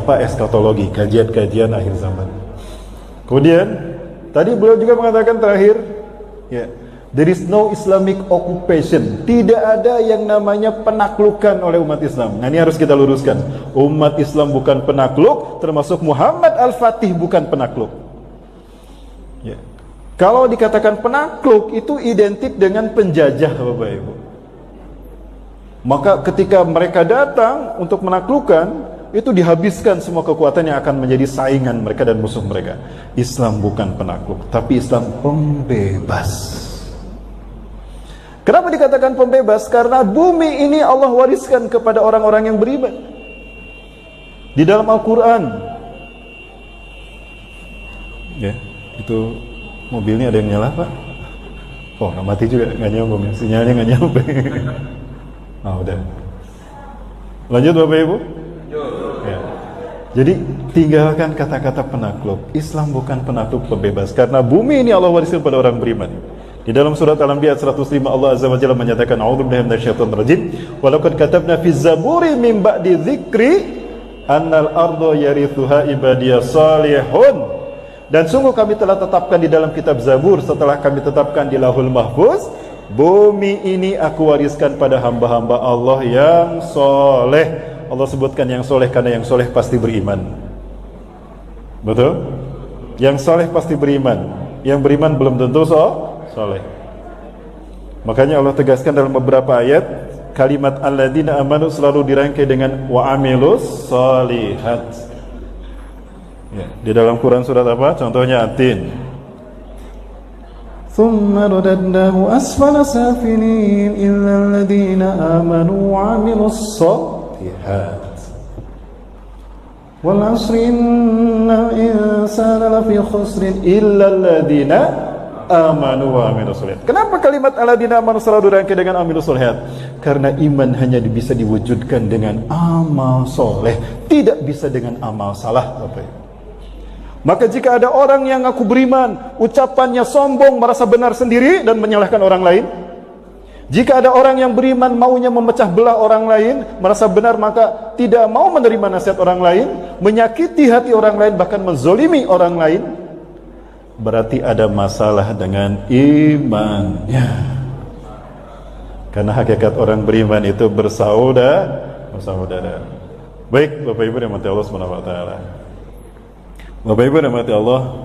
kajian-kajian akhir zaman. Kemudian tadi beliau juga mengatakan terakhir, ya, there is no Islamic occupation. Tidak ada yang namanya penaklukan oleh umat Islam. Nah, ini harus kita luruskan. Umat Islam bukan penakluk, termasuk Muhammad Al-Fatih bukan penakluk. Ya. Kalau dikatakan penakluk itu identik dengan penjajah, Bapak Ibu. Maka ketika mereka datang untuk menaklukkan, itu dihabiskan semua kekuatan yang akan menjadi saingan mereka dan musuh mereka. Islam bukan penakluk, tapi Islam pembebas. Kenapa dikatakan pembebas? Karena bumi ini Allah wariskan kepada orang-orang yang beriman. Di dalam Al-Quran, ya, itu mobilnya ada yang nyala, Pak? Oh, nggak mati juga, nggak nyambung ya, sinyalnya nggak nyampe. Ah, udah. Lanjut Bapak Ibu. Ya. Jadi tinggalkan kata-kata penakluk. Islam bukan penakluk, pembebas. Karena bumi ini Allah wariskan pada orang beriman. Di dalam surat Al-Anbiya 105 Allah Azza wa Jalla menyatakan, a'udzubillahi minasyaitonir rajim, wa laqad katabna fiz zaburi min ba'di dzikri annal arda yarithuha ibadiyas salihun. Dan sungguh kami telah tetapkan di dalam kitab Zabur setelah kami tetapkan di Lauhul Mahfuz, bumi ini aku wariskan pada hamba-hamba Allah yang soleh. Allah sebutkan yang soleh karena yang soleh pasti beriman. Betul? Yang soleh pasti beriman. Yang beriman belum tentu soleh. Makanya Allah tegaskan dalam beberapa ayat, kalimat alladzina amanu selalu dirangkai dengan wa amilus shalihat. Ya, di dalam Quran surat apa? Contohnya At-Tin. Thumma radadnahu asfala safilin illa alladzina amanu wa amilus shalihat. Wal 'asri innal insana lafi khusrin illa alladzina amanu wa amilus shalihat. Kenapa kalimat alladzina amanu selalu dirangkai dengan amilus shalihat? Karena iman hanya bisa diwujudkan dengan amal soleh, tidak bisa dengan amal salah, Bapak Ibu. Maka jika ada orang yang ngaku beriman, ucapannya sombong, merasa benar sendiri dan menyalahkan orang lain. Jika ada orang yang beriman maunya memecah belah orang lain, merasa benar maka tidak mau menerima nasihat orang lain, menyakiti hati orang lain, bahkan menzolimi orang lain, berarti ada masalah dengan imannya. Karena hakikat orang beriman itu bersaudara. Baik, Bapak Ibu rahmati Allah Subhanahu wa taala. Bapak Ibu rahmati Allah,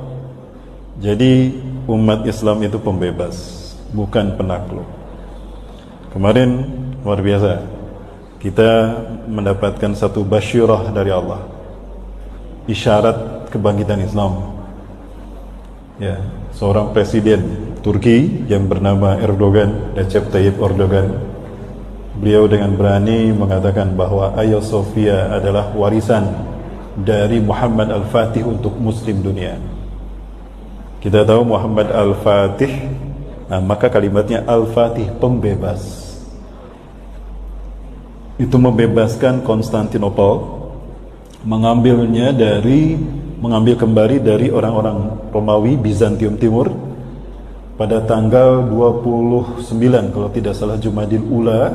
jadi umat Islam itu pembebas, bukan penakluk. Kemarin luar biasa, kita mendapatkan satu basyirah dari Allah, isyarat kebangkitan Islam. Ya, seorang presiden Turki yang bernama Erdogan, Recep Tayyip Erdogan, beliau dengan berani mengatakan bahwa Hagia Sophia adalah warisan dari Muhammad Al-Fatih untuk Muslim dunia. Kita tahu Muhammad Al-Fatih, nah maka kalimatnya Al-Fatih, pembebas. Itu membebaskan Konstantinopel, mengambil kembali dari orang-orang Romawi Bizantium Timur pada tanggal 29 kalau tidak salah Jumadil Ula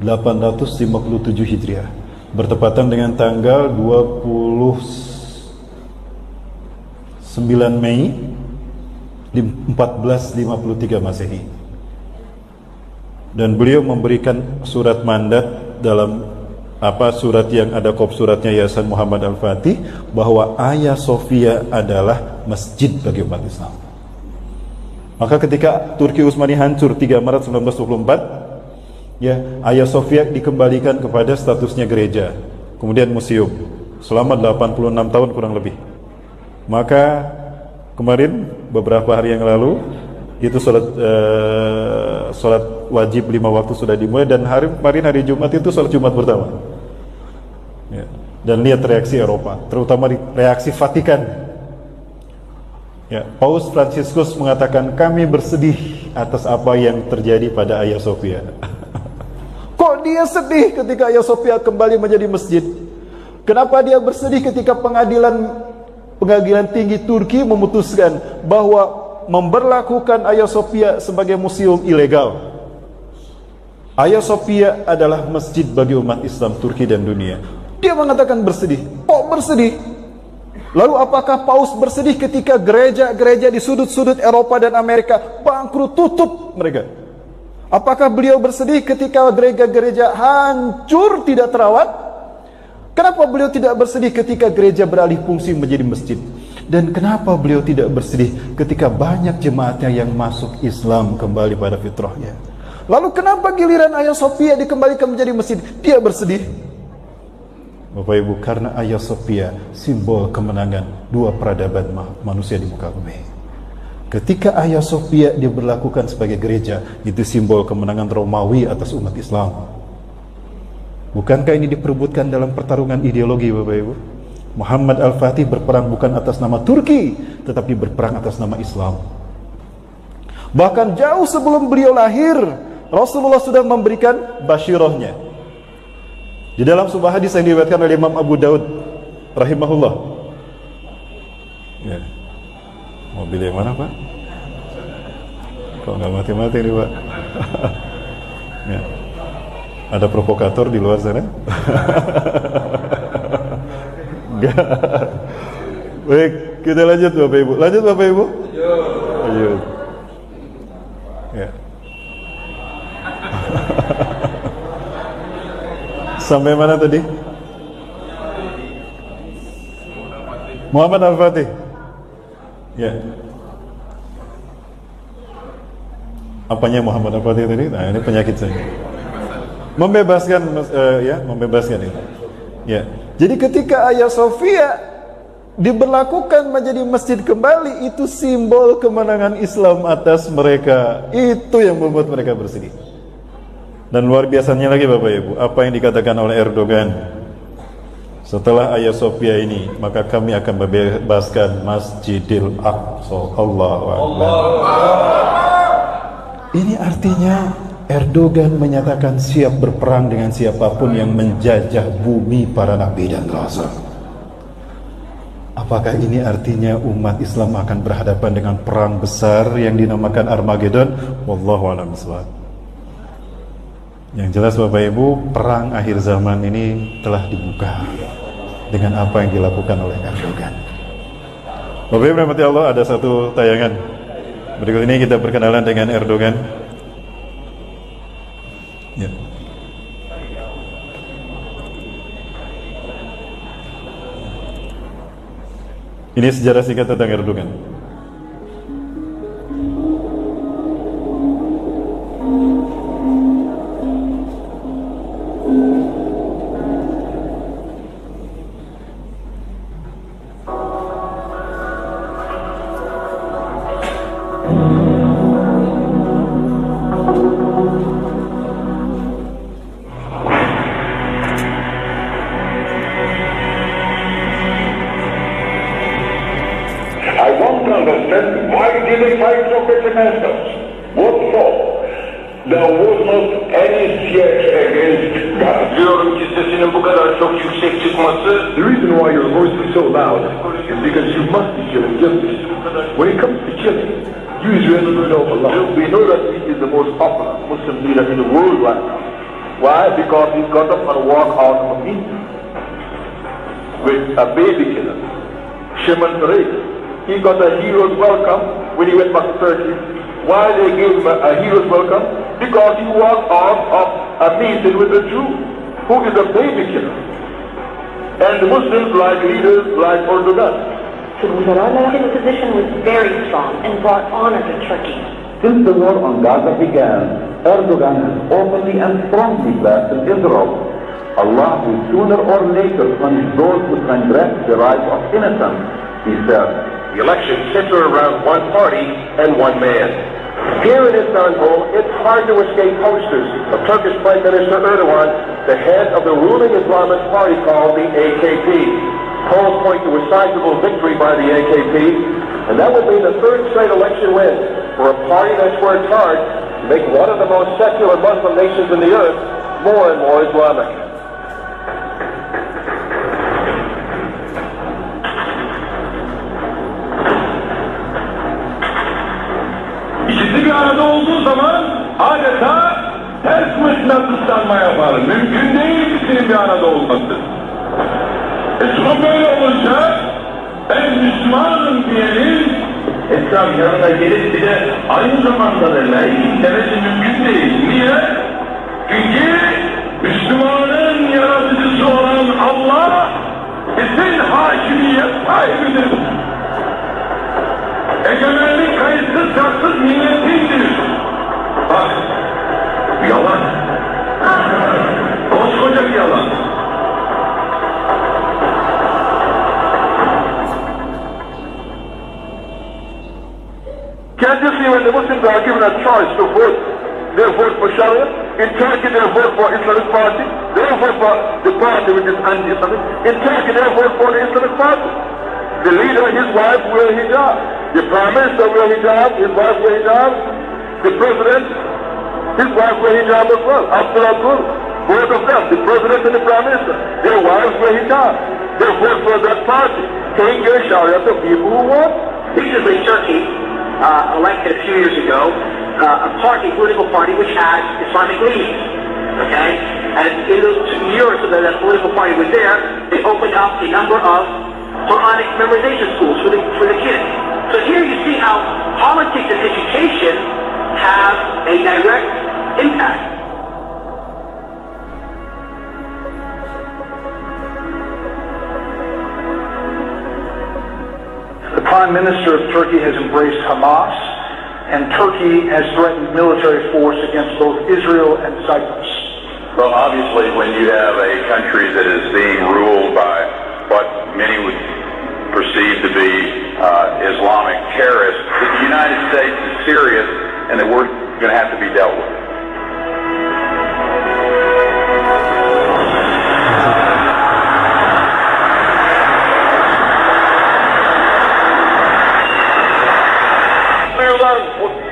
857 Hijriah, bertepatan dengan tanggal 29 Mei 1453 Masehi. Dan beliau memberikan surat mandat dalam surat yang ada kop suratnya Yayasan Muhammad Al-Fatih, bahwa Hagia Sophia adalah masjid bagi umat Islam. Maka ketika Turki Utsmani hancur 3 Maret 1924, ya, Hagia Sophia dikembalikan kepada statusnya gereja, kemudian museum selama 86 tahun kurang lebih. Maka kemarin beberapa hari yang lalu itu sholat wajib 5 waktu sudah dimulai, dan kemarin hari Jumat itu sholat Jumat pertama. Ya. Dan lihat reaksi Eropa, terutama reaksi Vatikan. Ya, Paus Fransiskus mengatakan, kami bersedih atas apa yang terjadi pada Hagia Sophia. Kok dia sedih ketika Hagia Sophia kembali menjadi masjid? Kenapa dia bersedih ketika pengadilan tinggi Turki memutuskan bahwa memberlakukan Hagia Sophia sebagai museum ilegal? Hagia Sophia adalah masjid bagi umat Islam Turki dan dunia. Dia mengatakan bersedih. Kok bersedih? Lalu apakah Paus bersedih ketika gereja-gereja di sudut-sudut Eropa dan Amerika bangkrut, tutup mereka? Apakah beliau bersedih ketika gereja-gereja hancur, tidak terawat? Kenapa beliau tidak bersedih ketika gereja beralih fungsi menjadi masjid? Dan kenapa beliau tidak bersedih ketika banyak jemaatnya yang masuk Islam kembali pada fitrahnya? Lalu kenapa giliran Hagia Sophia dikembalikan menjadi masjid dia bersedih? Bapak Ibu, karena Hagia Sophia simbol kemenangan dua peradaban manusia di muka bumi. Ketika Hagia Sophia diberlakukan sebagai gereja, itu simbol kemenangan Romawi atas umat Islam. Bukankah ini diperebutkan dalam pertarungan ideologi, Bapak Ibu? Muhammad Al-Fatih berperang bukan atas nama Turki, tetapi berperang atas nama Islam. Bahkan jauh sebelum beliau lahir, Rasulullah sudah memberikan basyirahnya. Di dalam sebuah hadis yang diriwayatkan oleh Imam Abu Daud rahimahullah. Ya. Mobil yang mana, Pak? Kok nggak mati-mati nih, Pak? Ya. Ada provokator di luar sana? Enggak. Baik, kita lanjut Bapak Ibu. Lanjut Bapak Ibu. Lanjut. Ya. Sampai mana tadi? Muhammad Al-Fatih. Ya. Apanya Muhammad Al-Fatih tadi? Nah, ini penyakit saya. Membebaskan, membebaskan itu. Ya. Jadi ketika Hagia Sophia diberlakukan menjadi masjid kembali, itu simbol kemenangan Islam atas mereka. Itu yang membuat mereka bersedih. Dan luar biasanya lagi Bapak Ibu, apa yang dikatakan oleh Erdogan, setelah Hagia Sophia ini, maka kami akan membebaskan Masjidil Aqsa. Allahu Akbar. Ini artinya Erdogan menyatakan siap berperang dengan siapapun yang menjajah bumi para nabi dan rasul. Apakah ini artinya umat Islam akan berhadapan dengan perang besar yang dinamakan Armageddon? Wallahu a'lam bishawab. Yang jelas Bapak Ibu, perang akhir zaman ini telah dibuka dengan apa yang dilakukan oleh Erdogan. Bapak Ibu rahmati Allah, ada satu tayangan. Berikut ini kita berkenalan dengan Erdogan. Ya. Ini sejarah singkat tentang Erdogan. Why? Because he got up and walked out of a meeting with a baby killer, Shimon Peres. He got a hero's welcome when he went back to Turkey. Why they gave him a hero's welcome? Because he walked out of a meeting with a Jew who is a baby killer. And the Muslims like leaders like Erdogan. His position was very strong and brought honor to Turkey. Since the war on Gaza began, Erdogan has openly and strongly blasted Israel. Allah will sooner or later punish those who transgress the rights of innocence, he said. The elections center around one party and one man. Here in Istanbul, it's hard to escape posters of Turkish Prime Minister Erdogan, the head of the ruling Islamist party called the AKP. Polls point to a sizable victory by the AKP, and that would be the third straight election win for a party that's worked hard to make one of the most secular Muslim nations in the earth more and more Islamic. İkisi bir arada olduğu zaman adeta ters mıknatıslanma yapar. Mümkün değil ikisinin bir arada olması. Son böyle olunca ben Müslümanım diyelim, İslam yanına gelip bir de aynı zamanda da laik demesi mümkün değil. Niye? Çünkü Müslümanın yaratıcısı olan Allah bütün hakimiyet sahibidir. Egemenlik kayıtsız şartsız milletindir. Bak, yalan. Koskoca bir yalan. Can't you see when the Muslims are given a choice to vote, they vote for Sharia? In Turkey they vote for Islamic Party. They vote for the party which is anti-Islamic. In Turkey they vote for the Islamic Party. The leader, his wife wear hijab. The Prime Minister wear hijab, his wife wear hijab. The President, his wife wear hijab as well. Abdullah Gül, both of them, the President and the Prime Minister, their wives wear hijab. They vote for that party. Take your Sharia to people who want. Recently, Turkey elected a few years ago a political party which had Islamic leanings. Okay, and in those 2 years that political party was there, they opened up a number of Quranic memorization schools for the kids. So here you see how politics and education have a direct impact. The Prime Minister of Turkey has embraced Hamas, and Turkey has threatened military force against both Israel and Cyprus. Well, obviously, when you have a country that is being ruled by what many would perceive to be Islamic terrorists, the United States is serious and that we're going to have to be dealt with.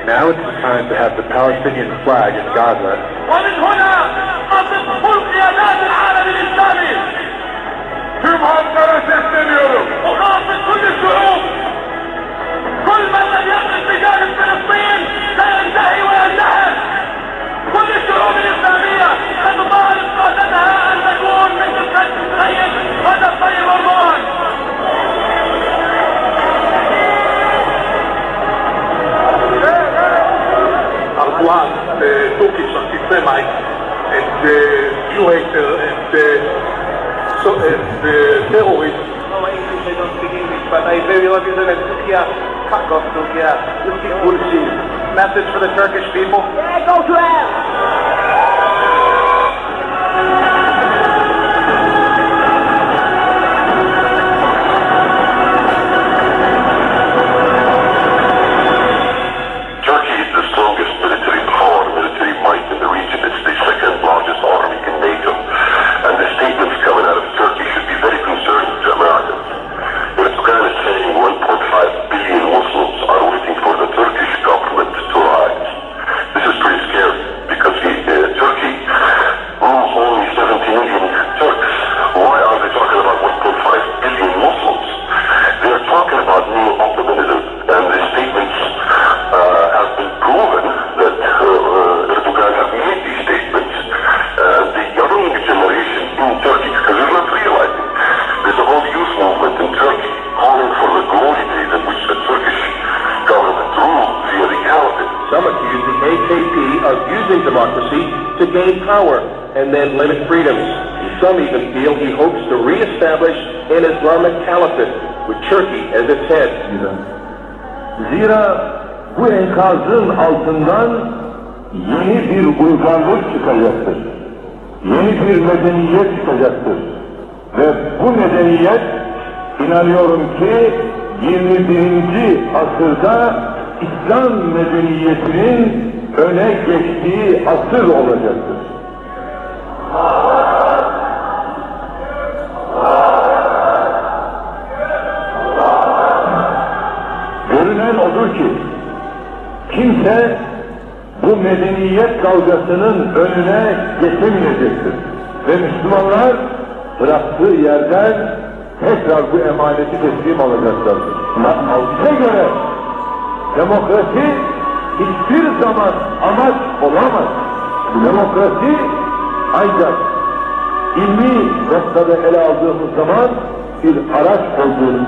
Now it's the time to have the Palestinian flag in Gaza. ومن هنا أطلق قيادات العالم الإسلامي. Tüm halklara sesleniyorum. but I very love you. Turkey, message for the Turkish people. Yeah, go to hell! Turkey is the strongest military power, military might in the region. It's the second largest army in NATO. And the statements coming out of Turkey should be very concerning to Americans. Erdogan is saying 1.5 billion Muslims are waiting for the Turkish government to rise. This is pretty scary because Turkey rules only 70 million Turks. Why are they talking about 1.5 billion Muslims? They're talking about neo-optimism, and the statements have been proven that Erdogan has made these statements. The young generation in Turkey, because they're not realizing, there's a whole youth movement in Turkey calling for the glory days in which the Turkish government ruled via the caliphate. Some accuse the AKP of using democracy to gain power and then limit freedoms. Some even feel he hopes to re-establish an Islamic caliphate with Turkey as its head. Zira bu enkazın altından yeni bir uygarlık çıkacaktır. Yeni bir medeniyet çıkacaktır. Ve bu medeniyet inanıyorum ki 21. asırda İslam medeniyetinin öne geçtiği asır olacaktır. Görünen odur ki kimse bu medeniyet kavgasının önüne geçemeyecektir. Ve Müslümanlar bıraktığı yerden tekrar bu emaneti teslim alacaklardır. Bize göre demokrasi hiçbir zaman amaç olamaz. Demokrasi ancak ilmi noktada ele aldığımız zaman bir araç olduğunu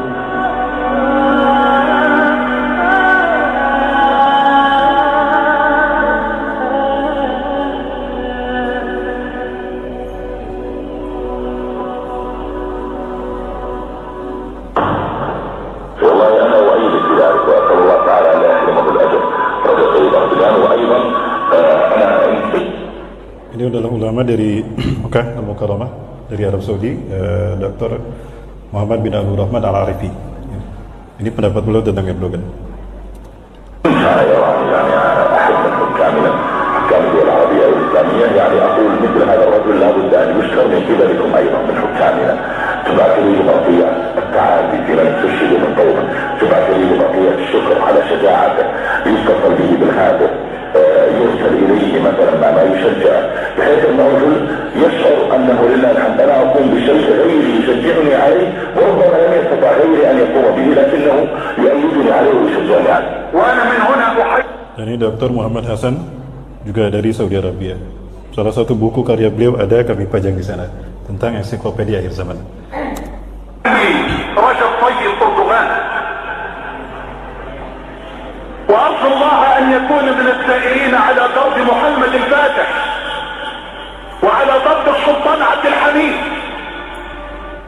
Ini adalah ulama dari Mekah Al-Mukarramah dari Arab Saudi, Dr. Muhammad bin Abdul Rahman Al-Arifi. Ini pendapat beliau tentang Erdogan. يعني أقول مثل هذا الرجل لابد أن يشكر من قبلكم أيضا من حكامنا. تبعثوا لي بقية التعافي في من تشهد من قومه، تبعثوا لي بقية الشكر على شجاعته، يستقبل به بالهاتف، يرسل إليه مثلا ما يشجع، بحيث أن الرجل يشعر أنه لله الحمد أنا أقوم بشيء غيري يشجعني عليه، وربما لم يستطع غيري أن يقوم به لكنه يؤيدني عليه ويشجعني عليه. وأنا من هنا أحيي. Ini Dr. Muhammad Hasan juga dari Saudi Arabia. Salah satu buku karya beliau ada kami pajang di sana tentang ensiklopedia akhir zaman. رجب طيب أردوغان وأرجو الله أن يكون من السائرين على ضرب محمد الفاتح وعلى ضرب السلطان عبد الحميد.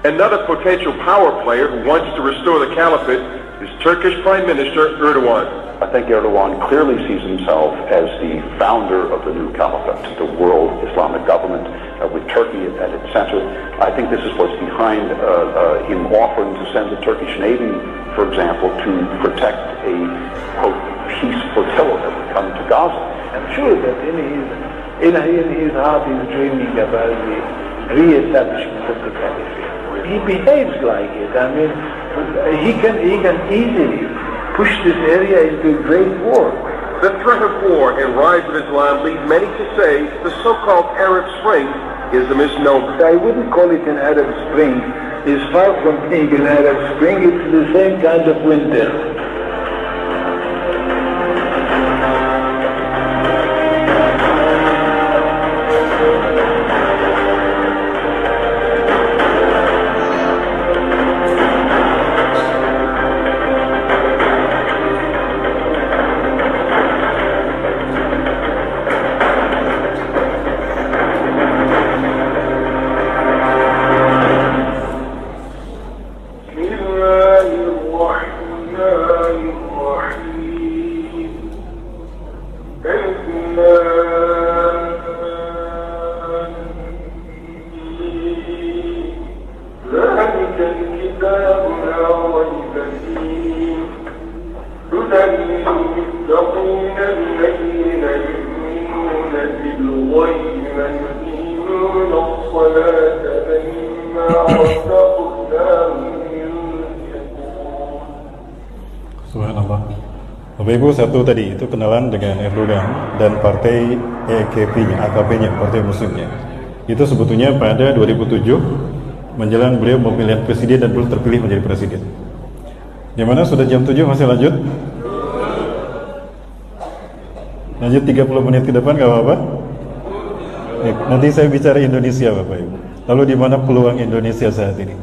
Another potential power player who wants to restore the caliphate is Turkish Prime Minister Erdogan. I think Erdogan clearly sees himself as the founder of the new caliphate, the world Islamic government, with Turkey at its center. I think this is what's behind him offering to send the Turkish Navy, for example, to protect a, quote, peace flotilla that would come to Gaza. I'm sure that in his heart he's dreaming about the re-establishment of the caliphate. He behaves like it. I mean, he can easily push this area into a great war. The threat of war and rise of Islam lead many to say the so-called Arab Spring is a misnomer. I wouldn't call it an Arab Spring. It's far from being an Arab Spring. It's the same kind of winter. Bapak Ibu, satu tadi itu kenalan dengan Erdogan dan partai AKP-nya, AKP-nya, Partai Muslimnya. Itu sebetulnya pada 2007 menjelang beliau pemilihan presiden dan belum terpilih menjadi presiden. Yang mana sudah jam 7 masih lanjut? Lanjut 30 menit ke depan gak apa-apa? Nanti saya bicara Indonesia Bapak Ibu. Lalu di mana peluang Indonesia saat ini?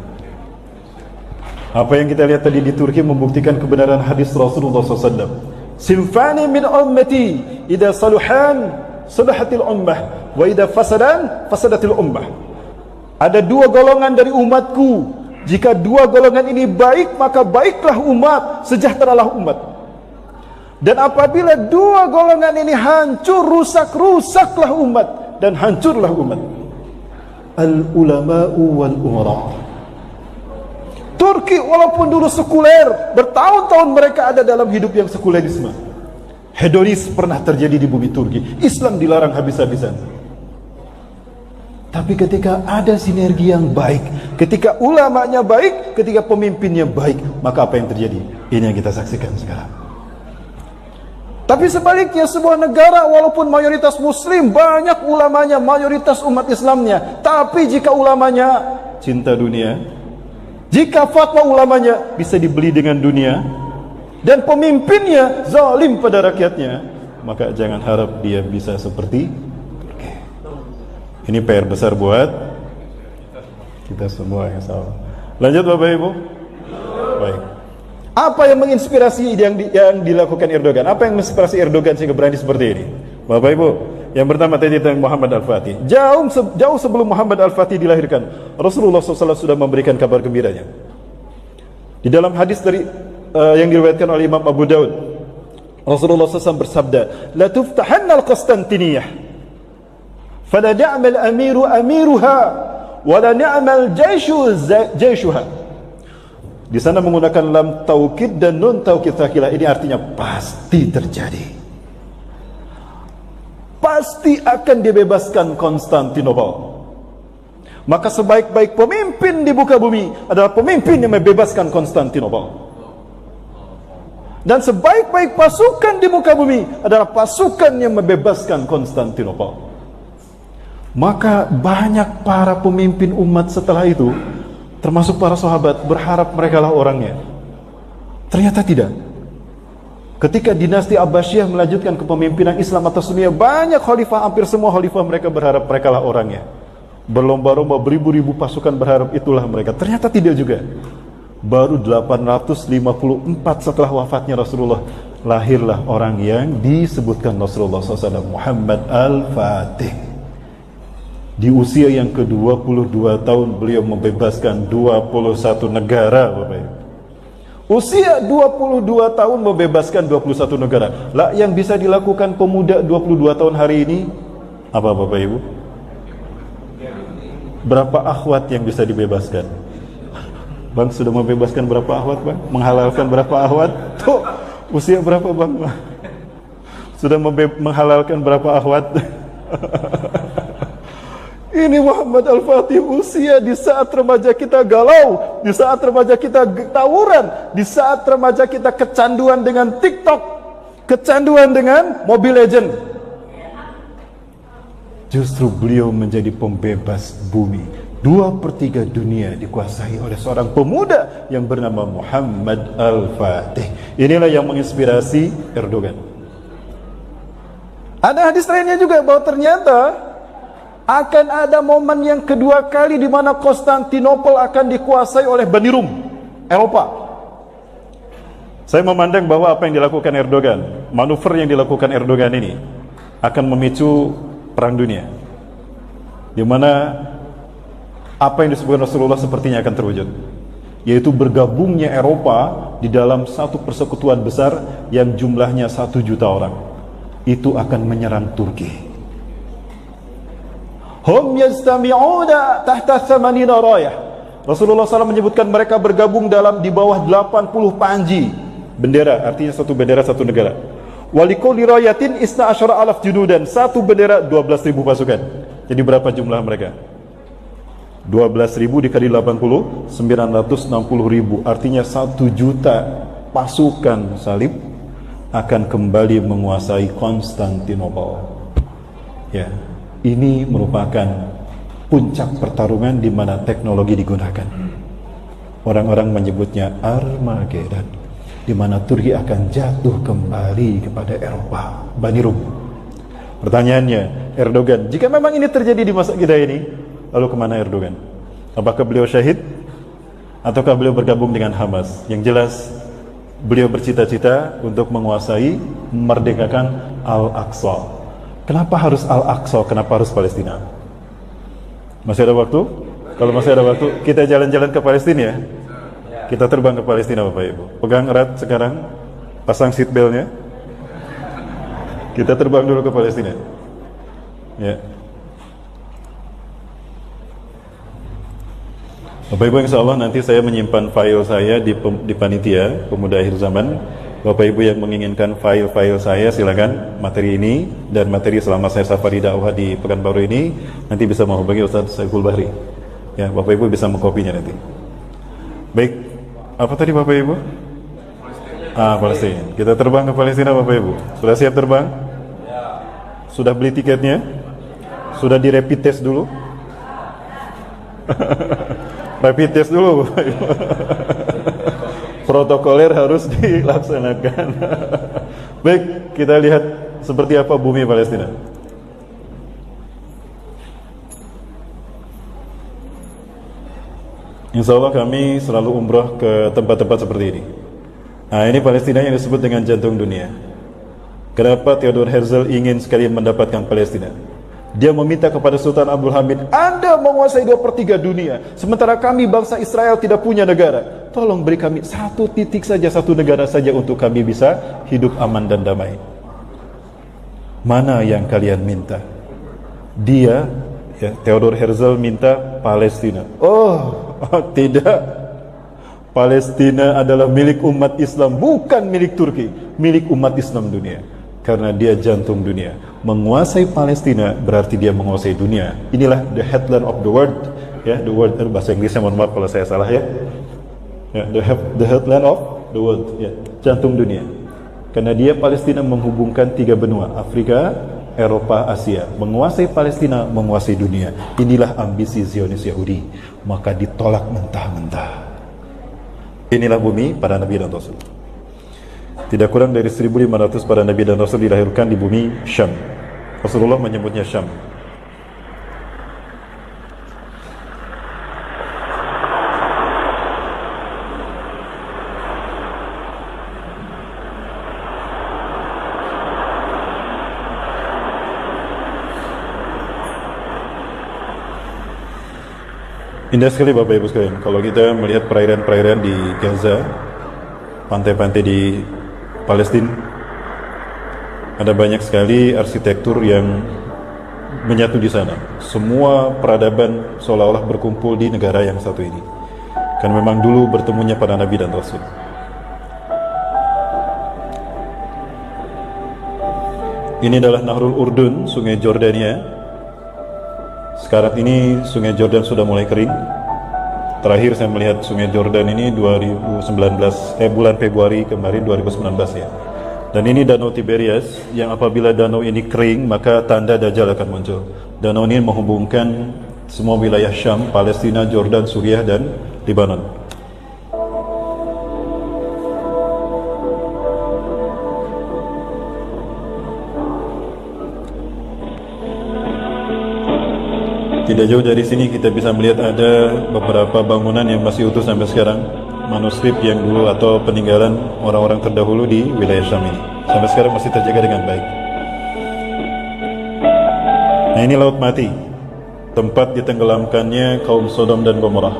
Apa yang kita lihat tadi di Turki membuktikan kebenaran hadis Rasulullah SAW. Sinfani min ummati idza saluhan salahatil ummah wa idza fasadan fasadatil ummah. Ada dua golongan dari umatku. Jika dua golongan ini baik, maka baiklah umat, sejahteralah umat. Dan apabila dua golongan ini hancur, rusak, rusaklah umat dan hancurlah umat. Al-ulama'u wal-umara. Turki walaupun dulu sekuler, bertahun-tahun mereka ada dalam hidup yang sekulerisme. Hedonis pernah terjadi di bumi Turki. Islam dilarang habis-habisan. Tapi ketika ada sinergi yang baik, ketika ulamanya baik, ketika pemimpinnya baik, maka apa yang terjadi? Ini yang kita saksikan sekarang. Tapi sebaliknya, sebuah negara walaupun mayoritas muslim, banyak ulamanya, mayoritas umat Islamnya, tapi jika ulamanya cinta dunia, jika fatwa ulamanya bisa dibeli dengan dunia, dan pemimpinnya zalim pada rakyatnya, maka jangan harap dia bisa seperti Turki. Ini PR besar buat kita semua yang salah. Lanjut Bapak Ibu. Baik. Apa yang menginspirasi yang dilakukan Erdogan? Apa yang menginspirasi Erdogan sehingga berani seperti ini? Bapak Ibu, yang pertama tadi tentang Muhammad Al-Fatih. Jauh sebelum Muhammad Al-Fatih dilahirkan, Rasulullah SAW sudah memberikan kabar gembiranya. Di dalam hadis dari yang diriwayatkan oleh Imam Abu Daud, Rasulullah SAW bersabda, "La tuftahanna al-Qastantiniyah, fala na'mal amiru amiruha, wa la na'mal jaishuha." Di sana menggunakan lam taukid dan nun taukid tsakilah. Ini artinya pasti terjadi. Pasti akan dibebaskan Konstantinopel. Maka sebaik-baik pemimpin di muka bumi adalah pemimpin yang membebaskan Konstantinopel. Dan sebaik-baik pasukan di muka bumi adalah pasukan yang membebaskan Konstantinopel. Maka banyak para pemimpin umat setelah itu, termasuk para sahabat, berharap mereka lah orangnya. Ternyata tidak. Ketika dinasti Abbasiyah melanjutkan kepemimpinan Islam atas dunia, banyak khalifah, hampir semua khalifah mereka berharap mereka lah orangnya. Berlomba-lomba, beribu-ribu pasukan berharap itulah mereka. Ternyata tidak juga. Baru 854 setelah wafatnya Rasulullah, lahirlah orang yang disebutkan Rasulullah SAW, Muhammad Al-Fatih. Di usia yang ke-22 tahun beliau membebaskan 21 negara, Bapak Ibu. Usia 22 tahun membebaskan 21 negara. Lah yang bisa dilakukan pemuda 22 tahun hari ini apa Bapak Ibu? Berapa akhwat yang bisa dibebaskan? Bang sudah membebaskan berapa akhwat, Bang? Menghalalkan berapa akhwat? Tuh, usia berapa, Bang? Sudah menghalalkan berapa akhwat? Ini Muhammad Al-Fatih, usia di saat remaja kita galau, di saat remaja kita tawuran, di saat remaja kita kecanduan dengan TikTok, kecanduan dengan Mobile Legend. Justru beliau menjadi pembebas bumi. 2/3 dunia dikuasai oleh seorang pemuda yang bernama Muhammad Al-Fatih. Inilah yang menginspirasi Erdogan. Ada hadis lainnya juga bahwa ternyata akan ada momen yang kedua kali di mana Konstantinopel akan dikuasai oleh Bani Rum, Eropa. Saya memandang bahwa apa yang dilakukan Erdogan, manuver yang dilakukan Erdogan ini akan memicu perang dunia, di mana apa yang disebutkan Rasulullah sepertinya akan terwujud, yaitu bergabungnya Eropa di dalam satu persekutuan besar yang jumlahnya 1 juta orang. Itu akan menyerang Turki. Hum yastami'una tahta 80 rayah. Rasulullah SAW menyebutkan mereka bergabung di bawah 80 panji bendera, artinya satu bendera satu negara. Walikulli rayatin 12,000 junudan, satu bendera 12.000 pasukan. Jadi berapa jumlah mereka? 12.000 dikali 80, 960.000, artinya 1 juta pasukan salib akan kembali menguasai Konstantinopel. Ya, ini merupakan puncak pertarungan di mana teknologi digunakan. Orang-orang menyebutnya Armageddon, di mana Turki akan jatuh kembali kepada Eropa, Bani Rum. Pertanyaannya, Erdogan, jika memang ini terjadi di masa kita ini, lalu kemana Erdogan? Apakah beliau syahid? Ataukah beliau bergabung dengan Hamas? Yang jelas, beliau bercita-cita untuk menguasai, memerdekakan Al-Aqsa. Kenapa harus Al-Aqsa? Kenapa harus Palestina? Masih ada waktu? Kalau masih ada waktu, kita jalan-jalan ke Palestina ya. Kita terbang ke Palestina Bapak Ibu. Pegang erat sekarang, pasang seatbeltnya. Kita terbang dulu ke Palestina. Ya. Bapak Ibu, insya Allah nanti saya menyimpan file saya di panitia pemuda akhir zaman. Bapak Ibu yang menginginkan file-file saya, silakan materi ini dan materi selama saya safari dakwah di Pekanbaru ini nanti bisa menghubungi Ustaz Saiful Bahri. Ya, Bapak Ibu bisa mengkopinya nanti. Baik, apa tadi Bapak Ibu? Palestina. Kita terbang ke Palestina Bapak Ibu. Sudah siap terbang? Sudah beli tiketnya? Sudah di rapid test dulu? Rapid test dulu Bapak Ibu. Protokoler harus dilaksanakan. Baik, kita lihat seperti apa bumi Palestina. Insya Allah kami selalu umrah ke tempat-tempat seperti ini. Nah, ini Palestina yang disebut dengan jantung dunia. Kenapa Theodor Herzl ingin sekali mendapatkan Palestina? Dia meminta kepada Sultan Abdul Hamid, Anda menguasai 2/3 dunia, sementara kami bangsa Israel tidak punya negara. Tolong beri kami satu titik saja, satu negara saja untuk kami bisa hidup aman dan damai. Mana yang kalian minta? Dia, ya, Theodor Herzl minta Palestina. Oh, tidak. Palestina adalah milik umat Islam, bukan milik Turki, milik umat Islam dunia. Karena dia jantung dunia. Menguasai Palestina berarti dia menguasai dunia. Inilah the heartland of the world. Ya, the world, bahasa Inggrisnya mohon maaf kalau saya salah ya. Ya, the heartland of the world. Ya, jantung dunia. Karena dia Palestina menghubungkan 3 benua, Afrika, Eropa, Asia. Menguasai Palestina, menguasai dunia. Inilah ambisi Zionis Yahudi. Maka ditolak mentah-mentah. Inilah bumi para nabi dan rasul. Tidak kurang dari 1.500 para nabi dan rasul dilahirkan di bumi Syam. Rasulullah menyebutnya Syam. Indah sekali Bapak Ibu sekalian kalau kita melihat perairan-perairan di Gaza, pantai-pantai di Palestina. Ada banyak sekali arsitektur yang menyatu di sana. Semua peradaban seolah-olah berkumpul di negara yang satu ini. Karena memang dulu bertemunya para nabi dan rasul. Ini adalah Nahrul Urdun, sungai Jordania. Sekarang ini sungai Jordan sudah mulai kering. Terakhir saya melihat sungai Jordan ini 2019, bulan Februari kemarin 2019 ya. Dan ini Danau Tiberias yang apabila danau ini kering maka tanda Dajjal akan muncul. Danau ini menghubungkan semua wilayah Syam, Palestina, Jordan, Suriah dan Lebanon. Tidak jauh dari sini kita bisa melihat ada beberapa bangunan yang masih utuh sampai sekarang, manuskrip yang dulu atau peninggalan orang-orang terdahulu di wilayah Syam ini. Sampai sekarang masih terjaga dengan baik. Nah, ini Laut Mati, tempat ditenggelamkannya kaum Sodom dan Gomorrah.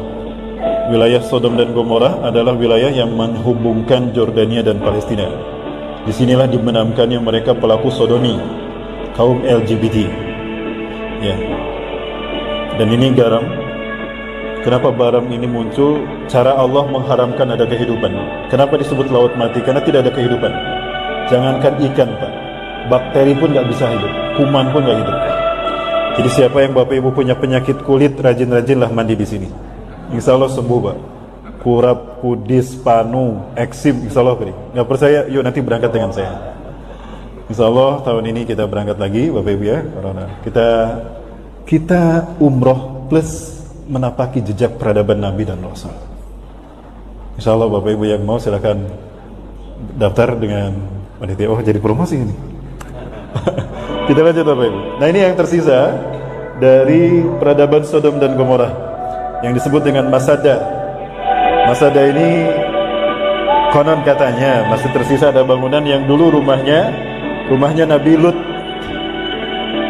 Wilayah Sodom dan Gomorrah adalah wilayah yang menghubungkan Jordania dan Palestina. Disinilah dimenamkannya mereka pelaku sodomi, kaum LGBT. Ya. Dan ini garam. Kenapa garam ini muncul? Cara Allah mengharamkan ada kehidupan. Kenapa disebut Laut Mati? Karena tidak ada kehidupan. Jangankan ikan Pak, bakteri pun nggak bisa hidup, kuman pun nggak hidup. Jadi siapa yang Bapak Ibu punya penyakit kulit, rajin-rajinlah mandi di sini. Insya Allah sembuh Pak. Kurap, Kudis, Panu, Eksim, insya Allah. Nggak percaya, yuk nanti berangkat dengan saya. Insya Allah tahun ini kita berangkat lagi, Bapak Ibu ya. Kita umroh plus menapaki jejak peradaban Nabi dan Rasul. Insya Allah Bapak Ibu yang mau silakan daftar dengan panitia. Oh, jadi promosi ini. Kita lanjut Bapak Ibu. Nah, ini yang tersisa dari peradaban Sodom dan Gomora yang disebut dengan Masada. Masada ini konon katanya masih tersisa ada bangunan yang dulu rumahnya Nabi Lut.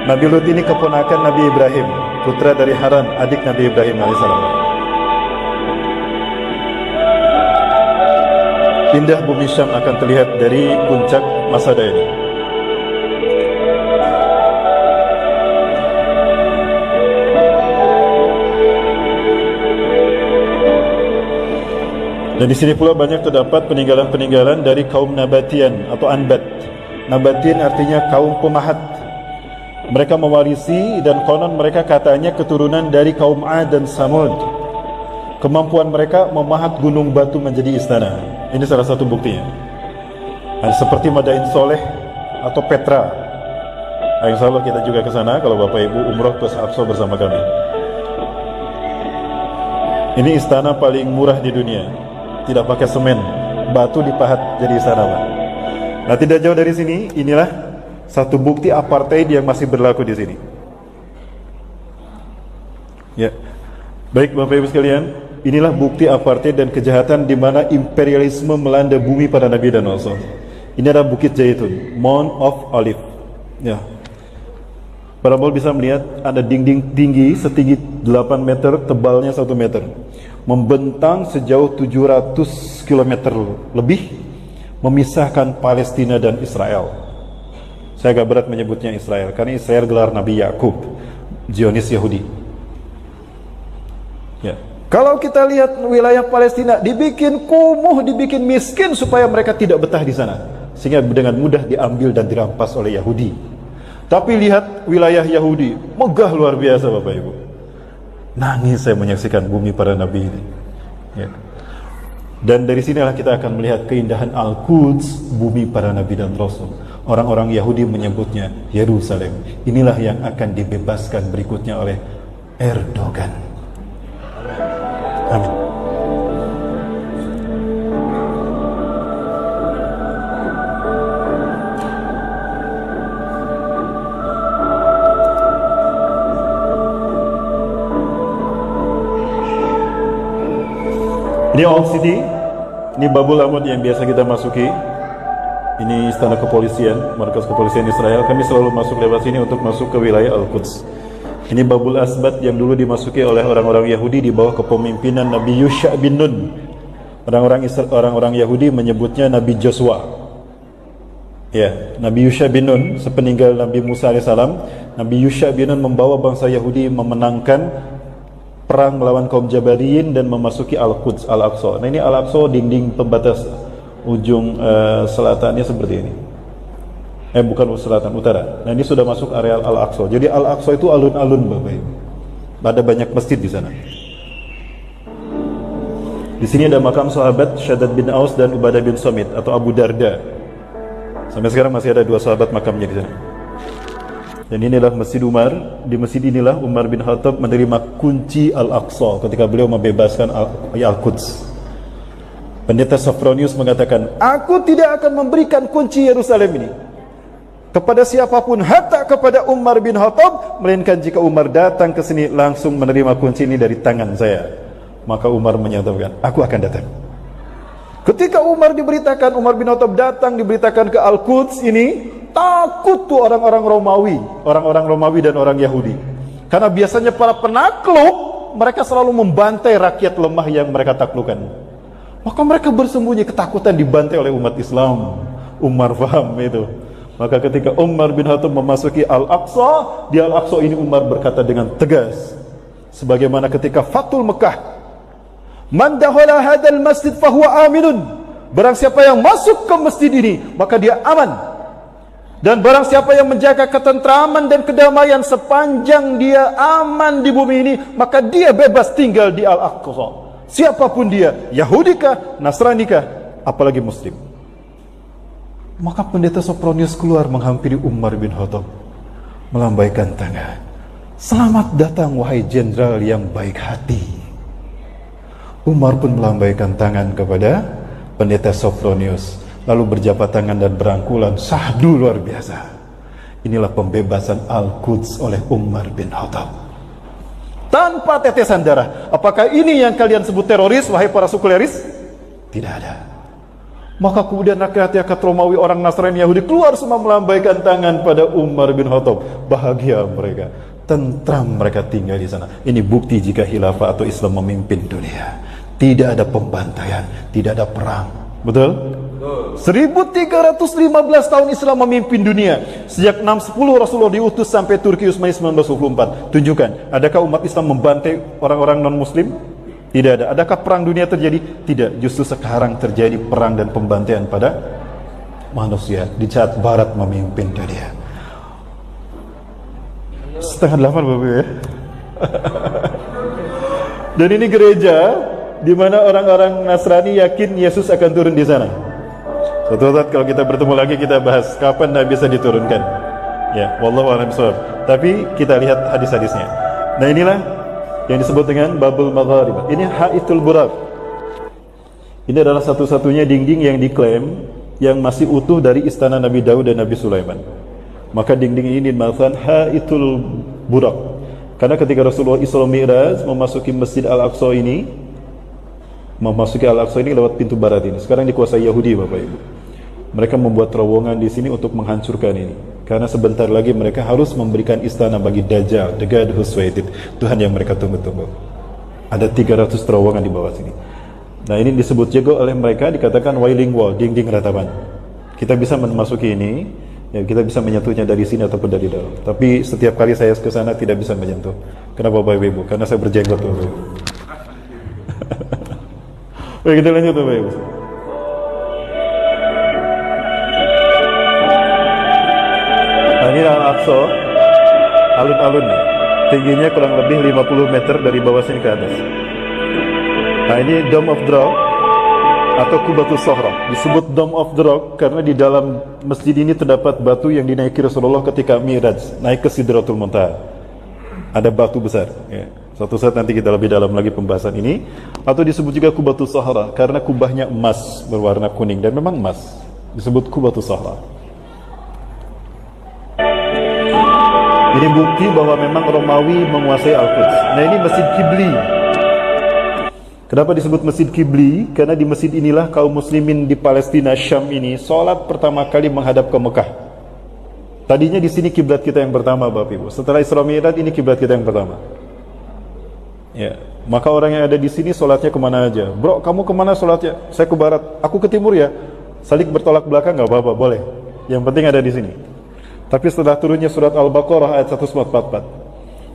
Nabi Lut ini keponakan Nabi Ibrahim, putra dari Haran, adik Nabi Ibrahim alaihissalam. Indah bumi Syam akan terlihat dari puncak Masada ini. Dan di sini pula banyak terdapat peninggalan-peninggalan dari kaum Nabatian atau Anbat. Nabatian artinya kaum pemahat. Mereka mewarisi dan konon mereka katanya keturunan dari kaum Ad dan Samud. Kemampuan mereka memahat gunung batu menjadi istana. Ini salah satu buktinya. Nah, seperti Madain Soleh atau Petra. Nah, insya Allah kita juga ke sana kalau Bapak Ibu umroh plus Aqsa bersama kami. Ini istana paling murah di dunia. Tidak pakai semen, batu dipahat jadi istana. Nah, tidak jauh dari sini, inilah satu bukti apartheid yang masih berlaku di sini. Ya, baik Bapak Ibu sekalian, inilah bukti apartheid dan kejahatan di mana imperialisme melanda bumi para nabi dan rasul. Ini adalah Bukit Zaitun, Mount of Olive. Ya, para bol bisa melihat ada dinding tinggi setinggi 8 meter, tebalnya 1 meter. Membentang sejauh 700 km lebih, memisahkan Palestina dan Israel. Saya agak berat menyebutnya Israel karena Israel gelar Nabi Yakub, Zionis Yahudi. Ya. Kalau kita lihat wilayah Palestina dibikin kumuh, dibikin miskin supaya mereka tidak betah di sana, sehingga dengan mudah diambil dan dirampas oleh Yahudi. Tapi lihat wilayah Yahudi, megah luar biasa Bapak Ibu. Nangis saya menyaksikan bumi para nabi ini. Ya. Dan dari sinilah kita akan melihat keindahan Al-Quds, bumi para nabi dan rasul. Orang-orang Yahudi menyebutnya Yerusalem. Inilah yang akan dibebaskan berikutnya oleh Erdogan. Amin. Ini Old City, ini Babul Amud yang biasa kita masuki. Ini istana kepolisian, markas kepolisian Israel. Kami selalu masuk lewat sini untuk masuk ke wilayah Al-Quds. Ini Babul Asbat yang dulu dimasuki oleh orang-orang Yahudi di bawah kepemimpinan Nabi Yusha bin Nun. Orang-orang Yahudi menyebutnya Nabi Joshua. Ya, Nabi Yusha bin Nun sepeninggal Nabi Musa alaihissalam, Nabi Yusha bin Nun membawa bangsa Yahudi memenangkan perang melawan kaum Jabariyin dan memasuki Al-Quds, Al-Aqsa. Nah, ini Al-Aqsa dinding pembatas ujung selatannya seperti ini. Bukan selatan, utara. Nah, ini sudah masuk area Al-Aqsa. Jadi Al-Aqsa itu alun-alun Bapak Ibu. Ada banyak masjid di sana. Di sini ada makam sahabat Shaddad bin Aus dan Ubadah bin Samit atau Abu Darda. Sampai sekarang masih ada 2 sahabat makamnya di sana. Dan inilah Masjid Umar. Di masjid inilah Umar bin Khattab menerima kunci Al-Aqsa ketika beliau membebaskan Al-Quds. Pendeta Sophronius mengatakan, aku tidak akan memberikan kunci Yerusalem ini kepada siapapun, hatta kepada Umar bin Khattab, melainkan jika Umar datang ke sini langsung menerima kunci ini dari tangan saya. Maka Umar menyatakan, aku akan datang. Ketika Umar bin Khattab datang, diberitakan ke Al-Quds ini, takut tuh orang-orang Romawi dan orang Yahudi. Karena biasanya para penakluk, mereka selalu membantai rakyat lemah yang mereka taklukkan. Maka mereka bersembunyi, ketakutan dibantai oleh umat Islam. Umar paham itu. Maka ketika Umar bin Khattab memasuki Al-Aqsa, di Al-Aqsa ini Umar berkata dengan tegas, sebagaimana ketika Fathul Mekah, man dakhala hadzal masjid fahuwa aminun. Barang siapa yang masuk ke masjid ini, maka dia aman. Dan barang siapa yang menjaga ketentraman dan kedamaian sepanjang dia aman di bumi ini, maka dia bebas tinggal di Al-Aqsa. siapapun dia, Yahudi kah, Nasrani kah, apalagi Muslim. Maka pendeta Sophronius keluar menghampiri Umar bin Khattab, melambaikan tangan. Selamat datang wahai jenderal yang baik hati. Umar pun melambaikan tangan kepada pendeta Sophronius, lalu berjabat tangan dan berangkulan syahdu luar biasa. Inilah pembebasan Al-Quds oleh Umar bin Khattab. Tanpa tetesan darah. Apakah ini yang kalian sebut teroris, wahai para sekuleris? Tidak ada. Maka kemudian rakyat-rakyat Romawi, orang Nasrani, Yahudi keluar semua melambaikan tangan pada Umar bin Khattab. Bahagia mereka, tentram mereka tinggal di sana. Ini bukti jika khilafah atau Islam memimpin dunia. Tidak ada pembantaian, tidak ada perang. Betul? 1315 tahun Islam memimpin dunia. Sejak 610 Rasulullah diutus sampai Turki Utsmani 1924. Tunjukkan, adakah umat Islam membantai orang-orang non-muslim? Tidak ada. Adakah perang dunia terjadi? Tidak. Justru sekarang terjadi perang dan pembantaian pada manusia di saat Barat memimpin dunia. 7:30 Bapak ya. Dan ini gereja di mana orang-orang Nasrani yakin Yesus akan turun di sana. Suatu saat kalau kita bertemu lagi kita bahas kapan Nabi bisa diturunkan. Ya, wallahu a'lam bishawab. Tapi kita lihat hadis-hadisnya. Nah, inilah yang disebut dengan Babul Magharib. Ini Haitul Buraq. Ini adalah satu-satunya dinding yang diklaim yang masih utuh dari istana Nabi Daud dan Nabi Sulaiman. Maka dinding ini dinamakan Haitul Buraq. Karena ketika Rasulullah Isra Mi'raj memasuki Masjid Al-Aqsa ini, lewat pintu barat ini. Sekarang dikuasai Yahudi, Bapak Ibu. Mereka membuat terowongan di sini untuk menghancurkan ini. Karena sebentar lagi mereka harus memberikan istana bagi Dajjal, the God who's waited, Tuhan yang mereka tunggu-tunggu. Ada 300 terowongan di bawah sini. Nah, ini disebut juga oleh mereka, dikatakan Wailing Wall, dinding ratapan. Kita bisa memasuki ini, ya, kita bisa menyentuhnya dari sini ataupun dari dalam. Tapi setiap kali saya ke sana tidak bisa menyentuh. Kenapa Bapak Ibu? Karena saya berjenggot, Bapak Ibu. Baik, kita lanjut Bapak Ibu. Nah, ini Al-Aqsa, alun-alun, tingginya kurang lebih 50 meter dari bawah sini ke atas. Nah, ini Dome of the Rock atau Qubatus Sohra. Disebut Dome of the Rock karena di dalam masjid ini terdapat batu yang dinaiki Rasulullah ketika Mi'raj, naik ke Sidratul Muntaha. Ada batu besar, ya. Suatu saat nanti kita lebih dalam lagi pembahasan ini. Atau disebut juga Qubatus Sohra karena kubahnya emas berwarna kuning, dan memang emas. Disebut Qubatus Sohra. Ini bukti bahwa memang Romawi menguasai Al-Quds. Nah, ini Masjid Qibli. Kenapa disebut Masjid Qibli? Karena di masjid inilah kaum muslimin di Palestina, Syam ini sholat pertama kali menghadap ke Mekah. Tadinya di sini kiblat kita yang pertama, Bapak Ibu. Setelah Isra Mi'raj ini kiblat kita yang pertama. Ya, maka orang yang ada di sini sholatnya kemana aja? Bro, kamu kemana sholatnya? Saya ke barat. Aku ke timur ya. Saling bertolak belakang nggak apa-apa, boleh. Yang penting ada di sini. Tapi setelah turunnya surat Al-Baqarah ayat 144,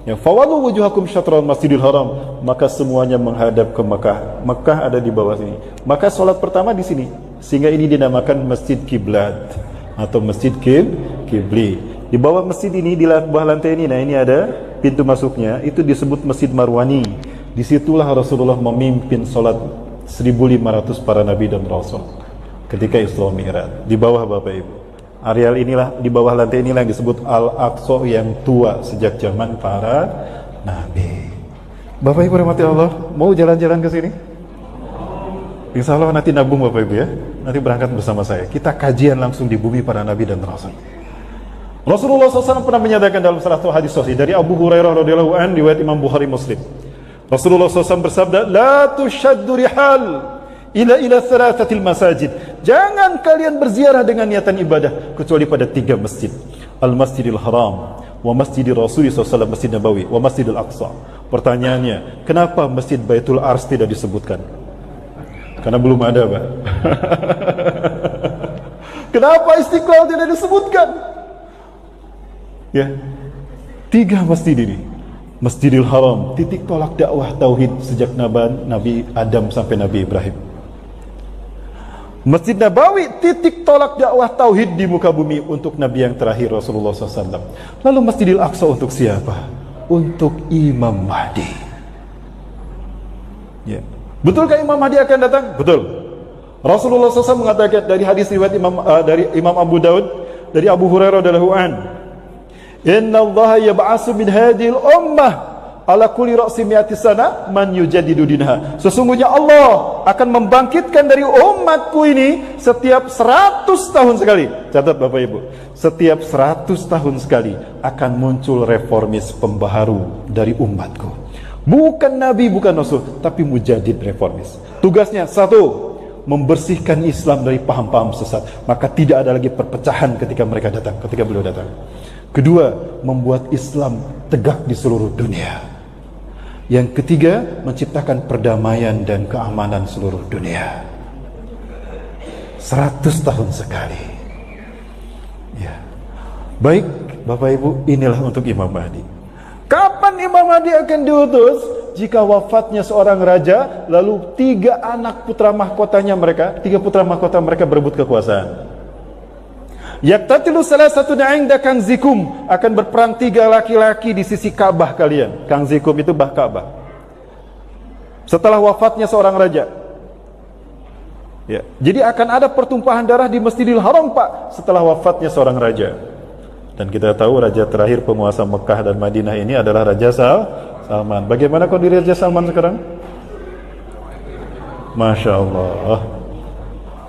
ya, fawadu wujuhakum syatral masjidil haram, maka semuanya menghadap ke Mekah. Mekah ada di bawah sini. Maka sholat pertama di sini, sehingga ini dinamakan Masjid Kiblat atau Masjid Qibli. Di bawah masjid ini, di bawah lantai ini, nah ini ada pintu masuknya, itu disebut Masjid Marwani. Disitulah Rasulullah memimpin sholat 1500 para nabi dan rasul ketika Isra Mi'raj. Di bawah, Bapak Ibu, areal inilah, di bawah lantai inilah yang disebut Al-Aqsa yang tua sejak zaman para nabi. Bapak Ibu rahmati Allah, mau jalan-jalan ke sini? Insya Allah nanti nabung Bapak Ibu ya. Nanti berangkat bersama saya. Kita kajian langsung di bumi para nabi dan rasul. Rasulullah SAW pernah menyatakan dalam salah satu hadis sahih dari Abu Hurairah radhiyallahu anhu, riwayat Imam Bukhari Muslim. Rasulullah SAW bersabda, "La tushaddu rihal ila thalathatil masajid." Jangan kalian berziarah dengan niatan ibadah kecuali pada 3 masjid. Al-Masjidil Haram, wa Masjidil Rasul SAW, Masjid Nabawi, wa Masjidil Aqsa. Pertanyaannya, kenapa Masjid Baitul Ars tidak disebutkan? Karena belum ada, Pak. Kenapa Istiqlal tidak disebutkan? Ya, 3 masjid ini. Masjidil Haram, titik tolak dakwah tauhid sejak Nabi Adam sampai Nabi Ibrahim. Masjid Nabawi, titik tolak dakwah tauhid di muka bumi untuk Nabi yang terakhir Rasulullah SAW. Lalu Masjidil Aqsa untuk siapa? Untuk Imam Mahdi. Ya. Betulkah Imam Mahdi akan datang? Betul. Rasulullah SAW mengatakan dari hadis riwayat dari Imam Abu Daud dari Abu Hurairah radhiyallahu an, Inna Allah yab'asu min hadhil ummah ala kulli ra'si mi'ati sana man yujaddidu dinha. Sesungguhnya Allah akan membangkitkan dari umatku ini setiap 100 tahun sekali. Catat Bapak Ibu, setiap 100 tahun sekali akan muncul reformis pembaharu dari umatku. Bukan Nabi, bukan Rasul, tapi mujaddid reformis. Tugasnya satu, membersihkan Islam dari paham-paham sesat. Maka tidak ada lagi perpecahan ketika mereka datang, ketika beliau datang. Kedua, membuat Islam tegak di seluruh dunia. Yang ketiga, menciptakan perdamaian dan keamanan seluruh dunia. 100 tahun sekali. Ya. Baik, Bapak Ibu, inilah untuk Imam Mahdi. Kapan Imam Mahdi akan diutus? Jika wafatnya seorang raja, lalu 3 anak putra mahkotanya mereka, 3 putra mahkota mereka berebut kekuasaan. Yaktatilu salah satu inda Kanzikum, akan berperang 3 laki-laki di sisi Ka'bah kalian. Kanzikum itu bah Ka'bah. Setelah wafatnya seorang raja. Ya, jadi akan ada pertumpahan darah di Masjidil Haram, Pak, setelah wafatnya seorang raja. Dan kita tahu raja terakhir penguasa Mekah dan Madinah ini adalah Raja Salman. Bagaimana kondisi Raja Salman sekarang? Masya Allah.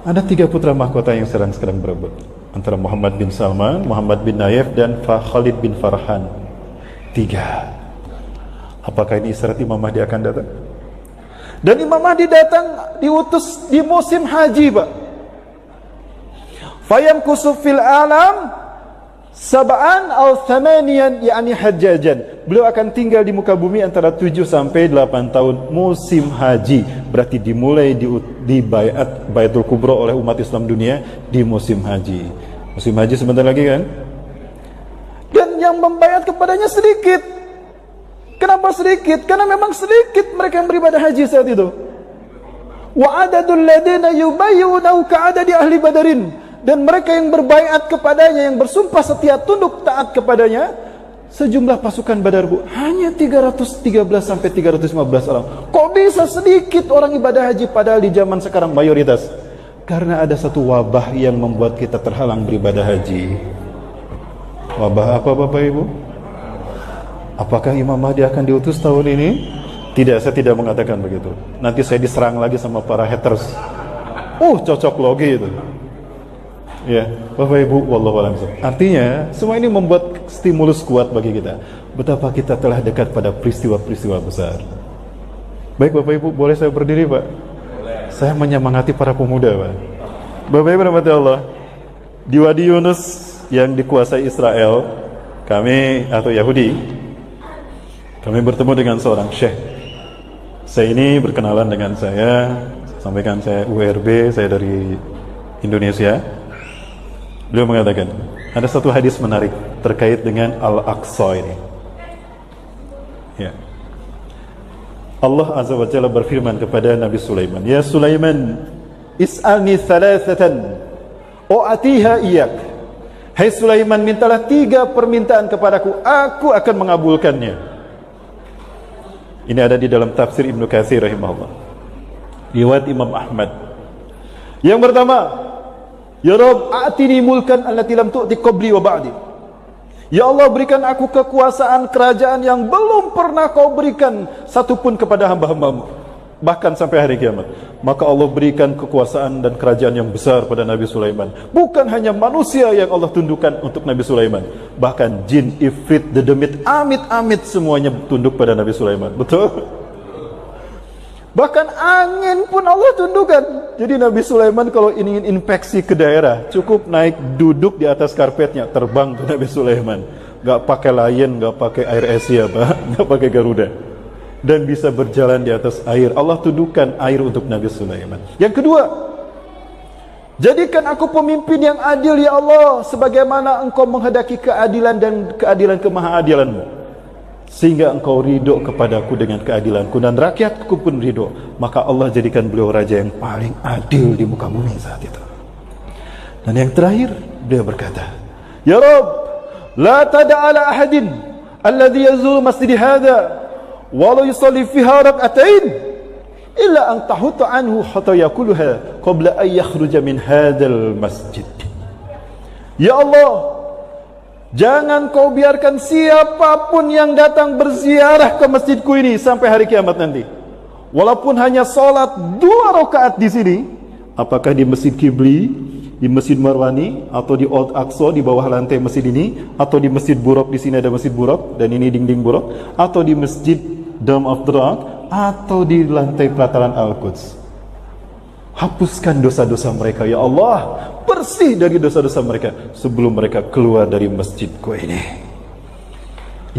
Ada 3 putra mahkota yang sekarang berebut antara Muhammad bin Salman, Muhammad bin Nayef, dan Khalid bin Farhan. 3. Apakah ini isyarat Imam Mahdi akan datang? Dan Imam Mahdi datang diutus di musim haji, Pak. Fayamkusu fil alam sab'an aw thamaniyan, yakni hajjajan. Beliau akan tinggal di muka bumi antara 7 sampai 8 tahun musim haji. Berarti dimulai di Baitul Kubra oleh umat Islam dunia di musim haji. Musim haji sebentar lagi kan? Dan yang membaiat kepadanya sedikit. Kenapa sedikit? Karena memang sedikit mereka yang beribadah haji saat itu. Wa adadul ladina yubayyunahu ka'adadi ahli Badarin. Dan mereka yang berbaiat kepadanya, yang bersumpah setia tunduk taat kepadanya, sejumlah pasukan Badar, Bu, hanya 313 sampai 315 orang. Kok bisa sedikit orang ibadah haji padahal di zaman sekarang mayoritas? Karena ada satu wabah yang membuat kita terhalang beribadah haji. Wabah apa, Bapak Ibu? Apakah Imam Mahdi akan diutus tahun ini? Tidak, saya tidak mengatakan begitu. Nanti saya diserang lagi sama para haters. Cocok logi itu. Ya, Bapak Ibu, wallahu a'lam. Artinya, semua ini membuat stimulus kuat bagi kita. Betapa kita telah dekat pada peristiwa-peristiwa besar. Baik, Bapak Ibu, boleh saya berdiri, Pak? Boleh. Saya menyemangati para pemuda, Pak. Bapak Ibu rahmati Allah, di Wadi Yunus yang dikuasai Israel, kami atau Yahudi, kami bertemu dengan seorang syekh. Saya ini berkenalan dengan saya, sampaikan saya URB, saya dari Indonesia. Beliau mengatakan, ada satu hadis menarik terkait dengan Al-Aqsa ini. Ya. Allah Azza wa Jalla berfirman kepada Nabi Sulaiman, Ya Sulaiman, is'alni thalathatan u'atiha iyak. Hai Sulaiman, mintalah 3 permintaan kepadaku, aku akan mengabulkannya. Ini ada di dalam tafsir Ibnu Katsir rahimahullah. Riwayat Imam Ahmad. Yang pertama, Ya Rabb, a'tini mulkan allati lam tu'ti qabli wa ba'di. Ya Allah, berikan aku kekuasaan kerajaan yang belum pernah kau berikan satupun kepada hamba-hambamu, bahkan sampai hari kiamat. Maka Allah berikan kekuasaan dan kerajaan yang besar pada Nabi Sulaiman. Bukan hanya manusia yang Allah tundukkan untuk Nabi Sulaiman, bahkan jin, ifrit, dedemit, amit-amit semuanya tunduk pada Nabi Sulaiman. Betul? Bahkan angin pun Allah tundukkan. Jadi Nabi Sulaiman kalau ingin infeksi ke daerah, cukup naik duduk di atas karpetnya, terbang ke Nabi Sulaiman. Gak pakai Lion, gak pakai Air Asia, Pak, gak pakai Garuda, dan bisa berjalan di atas air. Allah tundukkan air untuk Nabi Sulaiman. Yang kedua, jadikan aku pemimpin yang adil ya Allah, sebagaimana engkau menghendaki keadilan dan keadilan kemahaadilanmu, sehingga engkau ridho kepadaku dengan keadilanku dan rakyatku pun ridho. Maka Allah jadikan beliau raja yang paling adil di muka bumi saat itu. Dan yang terakhir, beliau berkata, Ya Rabb, la tada'ala ahadin alladhi yazul masjid hadha walau yusalli fiha rak'atain illa an tahutta anhu hatta yakuluha qabla an yakhruja min hadzal masjid. Ya Allah, jangan kau biarkan siapapun yang datang berziarah ke masjidku ini sampai hari kiamat nanti, walaupun hanya sholat 2 rakaat di sini, apakah di Masjid Qibli, di Masjid Marwani, atau di Old Aqsa di bawah lantai masjid ini, atau di Masjid Buraq, di sini ada Masjid Buraq dan ini dinding Buraq, atau di Masjid Dome of the Rock, atau di lantai pelataran Al-Quds. Hapuskan dosa-dosa mereka ya Allah, bersih dari dosa-dosa mereka sebelum mereka keluar dari masjidku ini.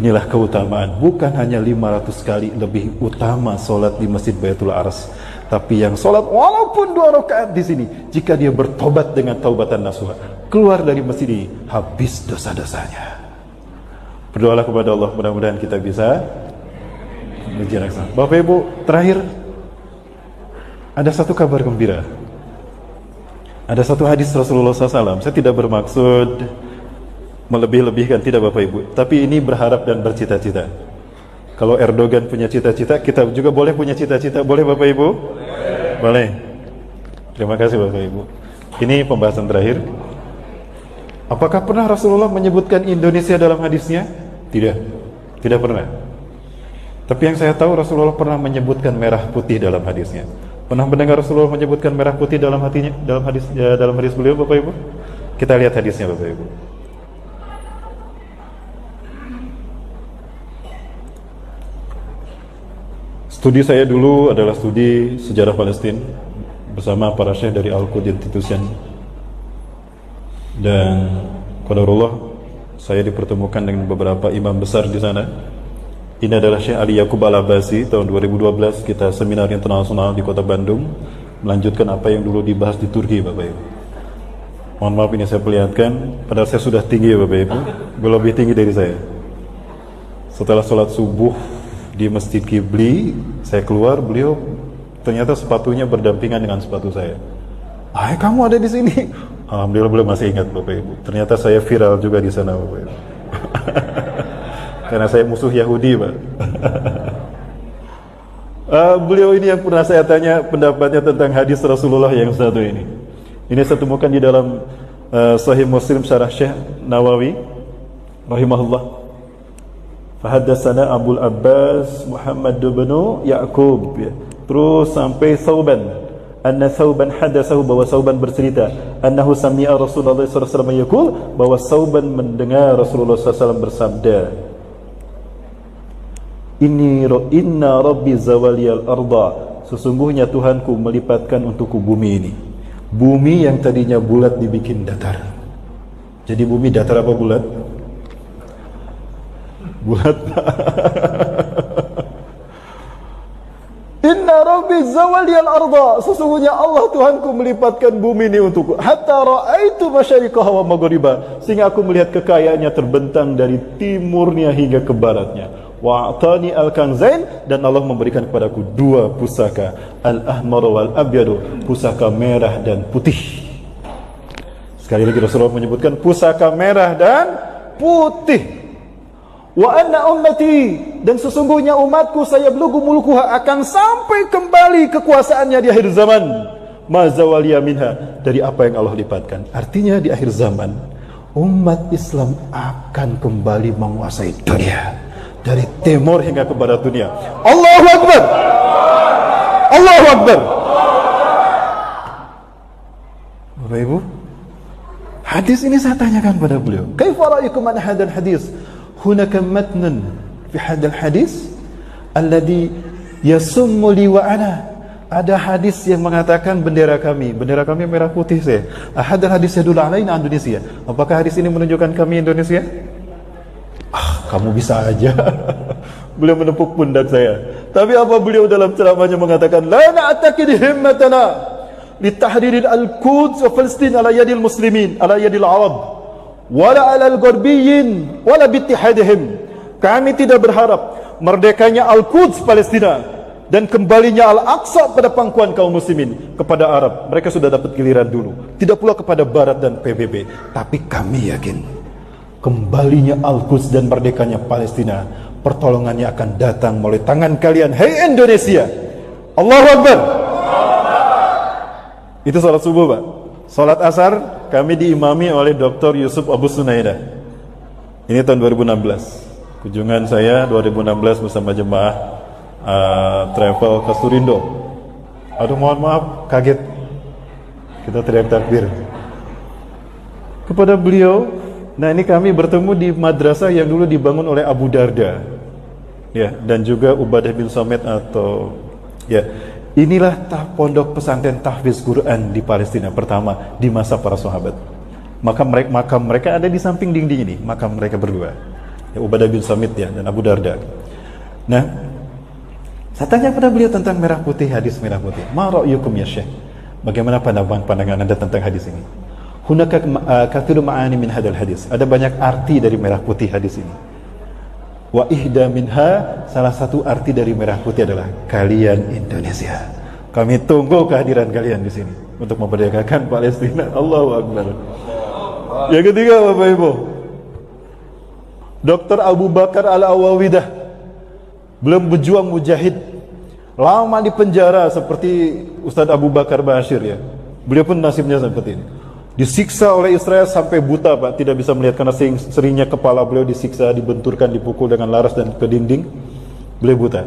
Inilah keutamaan, bukan hanya 500 kali lebih utama solat di Masjid Baitul Ars, tapi yang solat walaupun 2 rakaat di sini, jika dia bertobat dengan taubatan nasuha, keluar dari masjid ini, habis dosa-dosanya. Berdoalah kepada Allah, mudah-mudahan kita bisa menjaga. Bapak Ibu, terakhir ada satu kabar gembira. Ada satu hadis Rasulullah SAW. Saya tidak bermaksud melebih-lebihkan, tidak Bapak Ibu, tapi ini berharap dan bercita-cita. Kalau Erdogan punya cita-cita, kita juga boleh punya cita-cita. Boleh Bapak Ibu? Boleh. Terima kasih Bapak Ibu. Ini pembahasan terakhir. Apakah pernah Rasulullah menyebutkan Indonesia dalam hadisnya? Tidak. Tidak pernah. Tapi yang saya tahu Rasulullah pernah menyebutkan merah putih dalam hadisnya. Pernah mendengar Rasulullah menyebutkan merah putih dalam hatinya, dalam hadis beliau Bapak Ibu? Kita lihat hadisnya Bapak Ibu. Studi saya dulu adalah studi sejarah Palestina bersama para syekh dari Al-Quds Institution, dan qadarullah saya dipertemukan dengan beberapa imam besar di sana. Ini adalah Syekh Ali Yaqub Al-Abbasi. Tahun 2012 kita seminar internasional di kota Bandung, melanjutkan apa yang dulu dibahas di Turki Bapak Ibu. Mohon maaf ini saya perlihatkan, padahal saya sudah tinggi ya Bapak Ibu, lebih tinggi dari saya. Setelah sholat subuh di Masjid Qibli, saya keluar, beliau ternyata sepatunya berdampingan dengan sepatu saya. Kamu ada di sini? Alhamdulillah beliau masih ingat Bapak Ibu. Ternyata saya viral juga di sana Bapak Ibu. Karena saya musuh Yahudi Pak. Beliau ini yang pernah saya tanya pendapatnya tentang hadis Rasulullah yang satu ini. Ini saya temukan di dalam Sahih Muslim Syarah Syekh Nawawi rahimahullah. Fahaddasana Abul Abbas Muhammad bin Ya'qub, terus sampai Sauban. Anna Sauban hadasahu, bahwa Sauban bercerita, annahu sami'a Rasulullah sallallahu alaihi wasallam yaqul, bahwa Sauban mendengar Rasulullah sallallahu alaihi wasallam bersabda, Inna Rabbi zawaliyal arda, sesungguhnya Tuhanku melipatkan untukku bumi ini. Bumi yang tadinya bulat dibikin datar. Jadi bumi datar apa bulat? Bulat. Inna Rabbi zawaliyal arda, sesungguhnya Allah Tuhanku melipatkan bumi ini untukku. Hatta ra'aitu masyariqaha wa maghriba, sehingga aku melihat kekayaannya terbentang dari timurnya hingga ke baratnya. Wa'atani al-kanzain, dan Allah memberikan kepadaku 2 pusaka, al-ahmar wal abyadu, pusaka merah dan putih. Sekali lagi Rasulullah menyebutkan pusaka merah dan putih. Wa anna ummati, dan sesungguhnya umatku sayablugu mulkuha, akan sampai kembali kekuasaannya di akhir zaman, ma zawaliya minha, dari apa yang Allah lipatkan. Artinya di akhir zaman umat Islam akan kembali menguasai dunia, dari timur hingga ke barat dunia. Allahu Akbar. Allahu Akbar. Bapak Ibu, hadis ini saya tanyakan pada beliau, kaifa ra'ayukum an hadzal hadis? Hunaka matnun fi hadzal hadis alladhi yasummu li wa ana. Ada hadis yang mengatakan bendera kami merah putih saya. Hadzal hadis yadullu alaina Indonesia. Apakah hadis ini menunjukkan kami Indonesia? Kamu bisa aja. Beliau menepuk pundak saya. Tapi apa beliau dalam ceramahnya mengatakan, la na'taqid himmatana li tahrir al-Quds wa Palestin ala yadil muslimin, ala yadil Arab, wala ala al-Gharbiyyin, wala bi ittihadihim. Kami tidak berharap merdekanya Al-Quds Palestina dan kembalinya Al-Aqsa pada pangkuan kaum muslimin kepada Arab. Mereka sudah dapat giliran dulu. Tidak pula kepada Barat dan PBB. Tapi kami yakin kembalinya Al-Quds dan merdekanya Palestina, pertolongannya akan datang melalui tangan kalian, hei Indonesia. Allahu Akbar. Itu salat subuh, Pak. Salat asar kami diimami oleh Dr. Yusuf Abu Sunaidah. Ini tahun 2016. Kunjungan saya 2016 bersama jemaah travel ke Surindo. Aduh, mohon maaf, kaget. Kita teriak takbir kepada beliau. Nah, ini kami bertemu di madrasah yang dulu dibangun oleh Abu Darda, ya, dan juga Ubadah bin Samit atau ya, inilah pondok pesantren tahfiz Quran di Palestina pertama di masa para sahabat. Makam mereka ada di samping dinding ini, makam mereka berdua, ya, Ubadah bin Samit ya dan Abu Darda. Nah, saya tanya pada beliau tentang merah putih, hadis merah putih. Ma ra'yukum ya Syekh? Bagaimana pandangan Anda tentang hadis ini? Hunaka kathiru ma'ani min hadal hadis. Ada banyak arti dari merah putih hadis ini. Wa ihda minha, salah satu arti dari merah putih adalah kalian Indonesia. Kami tunggu kehadiran kalian di sini untuk memerdekakan Palestina. Allahu Akbar. Yang ketiga, Bapak Ibu, Dr. Abu Bakar Al-Awawidah. Belum berjuang mujahid, lama di penjara seperti Ustadz Abu Bakar Bashir ya. Beliau pun nasibnya seperti ini. Disiksa oleh Israel sampai buta, Pak, tidak bisa melihat karena seringnya kepala beliau disiksa, dibenturkan, dipukul dengan laras dan ke dinding. Beliau buta.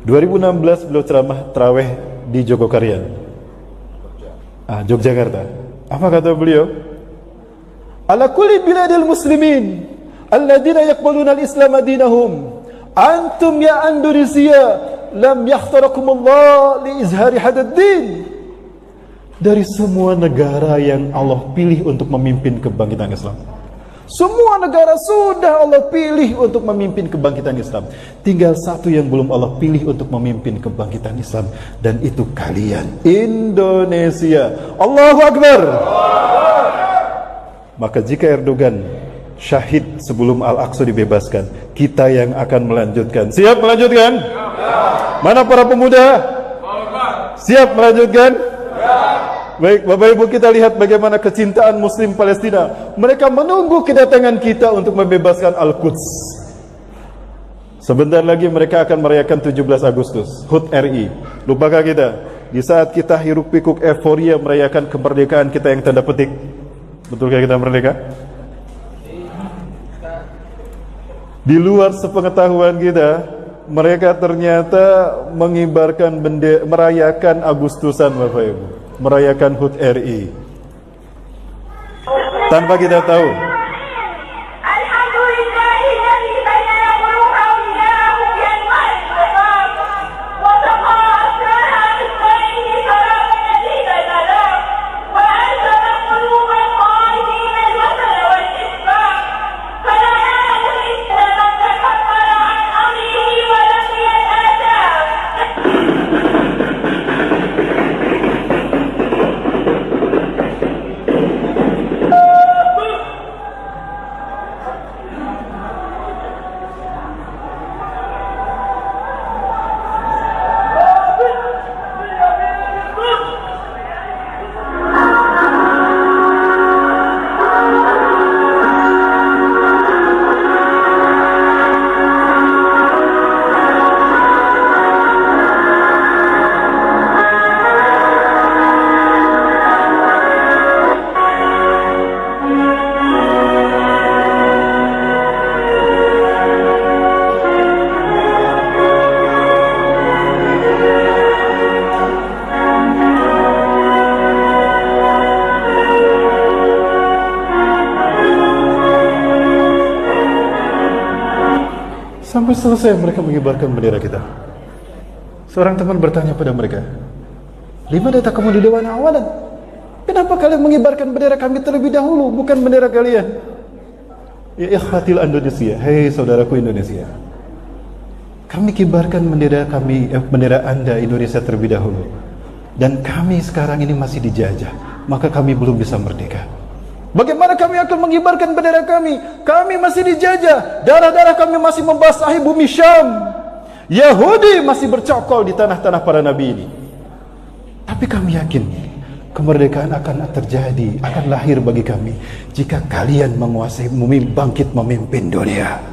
2016 beliau ceramah tarawih di Jogokarian, Yogyakarta. Apa kata beliau? Ala kulli biladil muslimin alladziina yaqbaluna al-islam dinahum, antum ya Indonesia lam yakhtarakumullah li izhari hadad din. Dari semua negara yang Allah pilih untuk memimpin kebangkitan Islam, semua negara sudah Allah pilih untuk memimpin kebangkitan Islam. Tinggal satu yang belum Allah pilih untuk memimpin kebangkitan Islam, dan itu kalian, Indonesia. Allahu Akbar. Maka jika Erdogan syahid sebelum Al-Aqsa dibebaskan, kita yang akan melanjutkan. Siap melanjutkan? Mana para pemuda? Siap melanjutkan? Baik, Bapak Ibu, kita lihat bagaimana kecintaan Muslim Palestina. Mereka menunggu kedatangan kita untuk membebaskan Al-Quds. Sebentar lagi mereka akan merayakan 17 Agustus, HUT RI. Lupakah kita? Di saat kita hiruk pikuk euforia merayakan kemerdekaan kita yang tanda petik. Betulkah kita merdeka? Di luar sepengetahuan kita, mereka ternyata mengibarkan bendera, merayakan Agustusan, Bapak Ibu, merayakan HUT RI tanpa kita tahu. Sampai selesai mereka mengibarkan bendera kita. Seorang teman bertanya pada mereka, "Lima data kamu di dewan awalan? Kenapa kalian mengibarkan bendera kami terlebih dahulu, bukan bendera kalian?" Ya ikhwatil Indonesia, hei saudaraku Indonesia, kami kibarkan bendera kami, bendera Anda Indonesia terlebih dahulu. Dan kami sekarang ini masih dijajah, maka kami belum bisa merdeka. Bagaimana kami akan mengibarkan bendera kami? Kami masih dijajah, darah-darah kami masih membasahi bumi Syam. Yahudi masih bercokol di tanah-tanah para nabi ini. Tapi kami yakin kemerdekaan akan terjadi, akan lahir bagi kami jika kalian menguasai, bangkit memimpin dunia.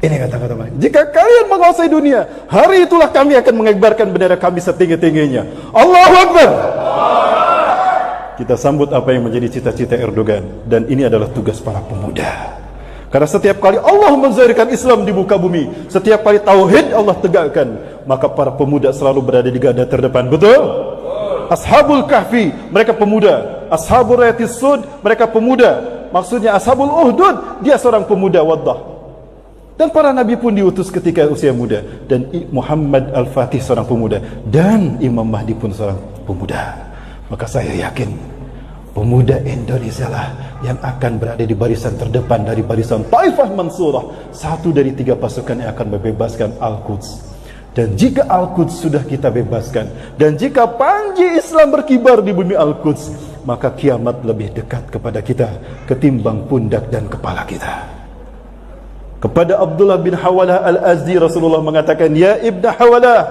Ini kata-kata mereka. Jika kalian menguasai dunia, hari itulah kami akan mengibarkan bendera kami setinggi-tingginya. Allahu Akbar. Kita sambut apa yang menjadi cita-cita Erdogan. Dan ini adalah tugas para pemuda. Karena setiap kali Allah menzahirkan Islam di muka bumi, setiap kali tauhid Allah tegakkan, maka para pemuda selalu berada di garda terdepan. Betul? Ashabul Kahfi, mereka pemuda. Ashabul Rayatis Sud, mereka pemuda. Maksudnya Ashabul Uhdud, dia seorang pemuda Waddah. Dan para nabi pun diutus ketika usia muda. Dan Muhammad Al-Fatih seorang pemuda. Dan Imam Mahdi pun seorang pemuda. Maka saya yakin pemuda Indonesia lah yang akan berada di barisan terdepan dari barisan Taifah Mansurah, satu dari 3 pasukan yang akan membebaskan Al-Quds. Dan jika Al-Quds sudah kita bebaskan, dan jika panji Islam berkibar di bumi Al-Quds, maka kiamat lebih dekat kepada kita ketimbang pundak dan kepala kita. Kepada Abdullah bin Hawalah Al-Azdi, Rasulullah mengatakan, "Ya Ibnu Hawalah,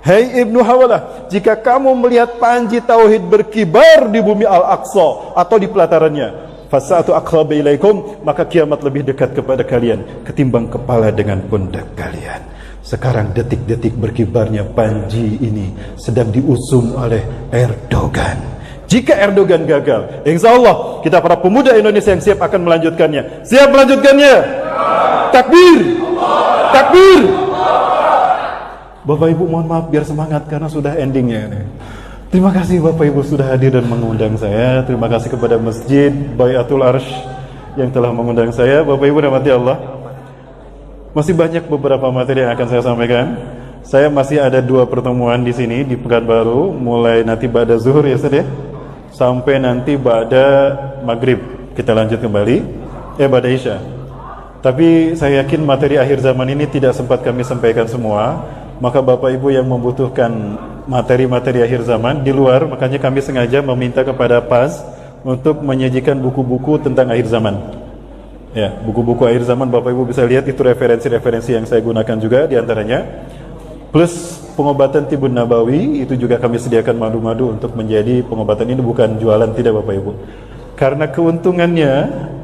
hai Ibnu Hawalah, jika kamu melihat panji tauhid berkibar di bumi Al-Aqsa atau di pelatarannya, fasa'atu aqrab ilaikum, maka kiamat lebih dekat kepada kalian ketimbang kepala dengan pundak kalian." Sekarang detik-detik berkibarnya panji ini sedang diusung oleh Erdogan. Jika Erdogan gagal, insya Allah kita para pemuda Indonesia yang siap akan melanjutkannya. Siap melanjutkannya? Takbir! Takbir! Bapak Ibu mohon maaf biar semangat karena sudah endingnya ini. Terima kasih Bapak Ibu sudah hadir dan mengundang saya. Terima kasih kepada Masjid Bayatul Arsh yang telah mengundang saya. Bapak Ibu rahmati Allah, masih banyak beberapa materi yang akan saya sampaikan. Saya masih ada 2 pertemuan di sini di Pekanbaru, mulai nanti ba'da zuhur ya Ustaz ya, sampai nanti ba'da maghrib kita lanjut kembali, ba'da isya. Tapi saya yakin materi akhir zaman ini tidak sempat kami sampaikan semua. Maka Bapak Ibu yang membutuhkan materi-materi akhir zaman di luar, makanya kami sengaja meminta kepada PAS untuk menyajikan buku-buku tentang akhir zaman. Ya, buku-buku akhir zaman Bapak Ibu bisa lihat, itu referensi-referensi yang saya gunakan juga diantaranya. Plus pengobatan Tibun Nabawi, itu juga kami sediakan madu-madu untuk menjadi pengobatan. Ini bukan jualan, tidak Bapak Ibu. Karena keuntungannya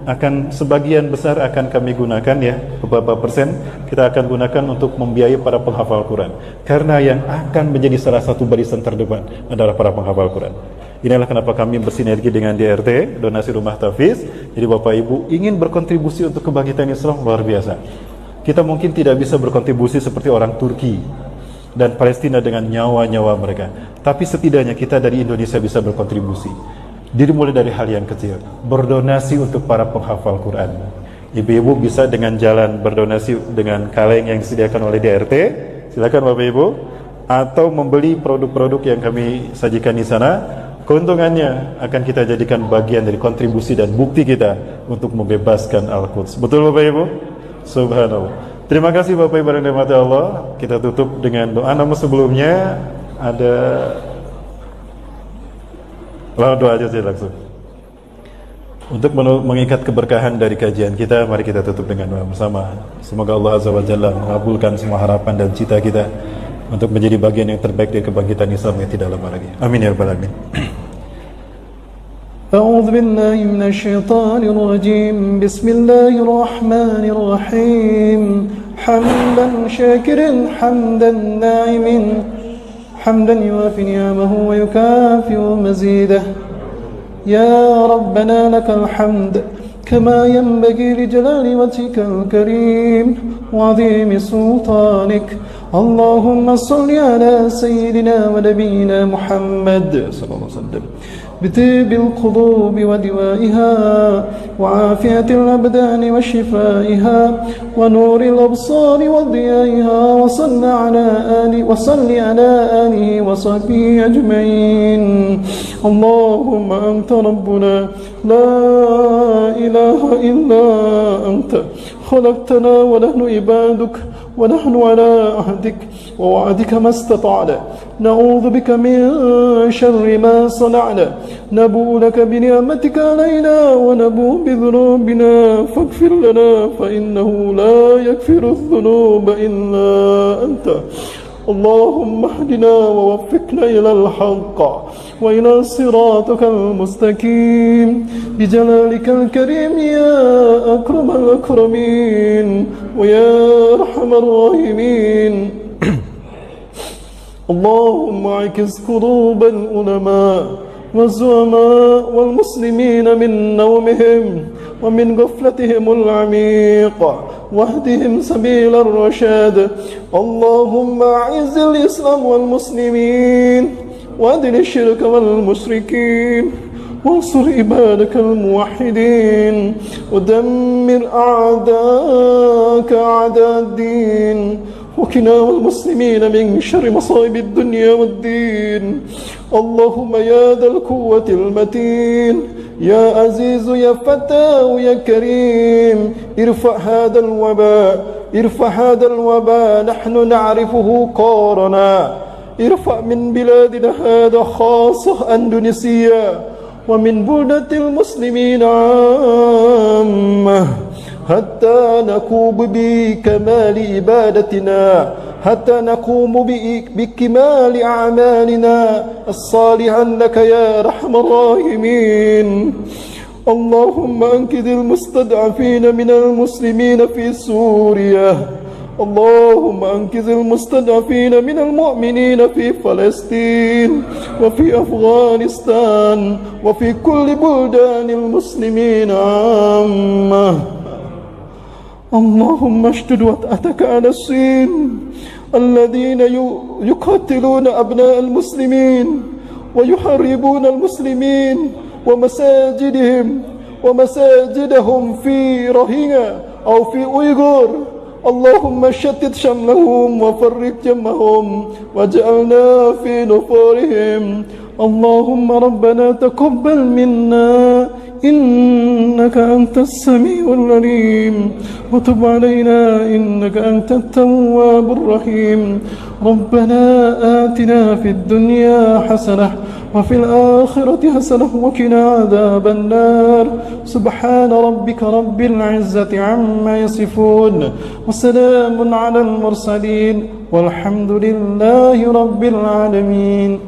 akan sebagian besar akan kami gunakan ya, beberapa persen kita akan gunakan untuk membiayai para penghafal Quran. Karena yang akan menjadi salah satu barisan terdepan adalah para penghafal Quran. Inilah kenapa kami bersinergi dengan DRT, donasi rumah tahfiz. Jadi Bapak Ibu ingin berkontribusi untuk kebangkitan Islam, luar biasa. Kita mungkin tidak bisa berkontribusi seperti orang Turki dan Palestina dengan nyawa-nyawa mereka. Tapi setidaknya kita dari Indonesia bisa berkontribusi. Dimulai dari hal yang kecil, berdonasi untuk para penghafal Quran. Ibu-ibu bisa dengan jalan berdonasi dengan kaleng yang disediakan oleh DRT, silakan Bapak Ibu, atau membeli produk-produk yang kami sajikan di sana. Keuntungannya akan kita jadikan bagian dari kontribusi dan bukti kita untuk membebaskan Al-Quds. Betul Bapak Ibu? Subhanallah. Terima kasih Bapak Ibu yang dirahmati Allah. Kita tutup dengan doa. Namun sebelumnya ada doa aja langsung. Untuk mengikat keberkahan dari kajian kita, mari kita tutup dengan doa bersama. Semoga Allah Azza wa Jalla mengabulkan semua harapan dan cita kita untuk menjadi bagian yang terbaik dari kebangkitan Islam yang tidak lama lagi. Amin ya rabbal alamin. أعوذ بالله من الشيطان الرجيم بسم الله الرحمن الرحيم حمدا شاكرا حمدا ناعما حمدا يوافي نعمه ويكافئ مزيده يا ربنا لك الحمد كما ينبغي لجلال وجهك الكريم وعظيم سلطانك اللهم صل على سيدنا ونبينا محمد صلى الله عليه وسلم بطيب القلوب ودوائها وعافية الأبدان وشفائها ونور الأبصار وضيائها وصل على آله وصحبه أجمعين اللهم أنت ربنا لا إله إلا أنت خلقتنا ونحن عبادك ونحن على عهدك ووعدك ما استطعنا نعوذ بك من شر ما صنعنا نبوء لك بنعمتك علينا ونبوء بذنوبنا فاغفر لنا فإنه لا يغفر الذنوب إلا أنت اللهم اهدنا ووفقنا إلى الحق وإلى صراطك المستقيم بجلالك الكريم يا أكرم الأكرمين ويا أرحم الراحمين. اللهم اعكس قلوب العلماء والزعماء والمسلمين من نومهم ومن غفلتهم العميق واهدهم سبيل الرشاد. اللهم أعز الإسلام والمسلمين وأذل الشرك والمشركين وانصر عبادك الموحدين ودمر أعداءك أعداء الدين وقنا والمسلمين من شر مصائب الدنيا والدين. اللهم يا ذا القوة المتين يا عزيز يا فتاه يا كريم ارفع هذا الوباء نحن نعرفه قارنا. ارفع من بلادنا هذا خاصة أندونيسيا ومن بلدة المسلمين عامة حتى نقوم بكمال عبادتنا، حتى نقوم بكمال أعمالنا الصالحة لك يا أرحم الراحمين. اللهم أنقذ المستضعفين من المسلمين في سوريا. اللهم أنقذ المستضعفين من المؤمنين في فلسطين وفي أفغانستان وفي كل بلدان المسلمين عامة. اللهم اشدد وطأتك على الصين الذين يقتلون أبناء المسلمين ويحربون المسلمين ومساجدهم في روهينيا أو في أويغور. اللهم شتت شملهم وفرق جمعهم واجعلنا في نفورهم. اللهم ربنا تقبل منا إنك أنت السميع العليم وتب علينا إنك أنت التواب الرحيم. ربنا آتنا في الدنيا حسنة وفي الآخرة حسنة وقنا عذاب النار. سبحان ربك رب العزة عما يصفون وسلام على المرسلين والحمد لله رب العالمين.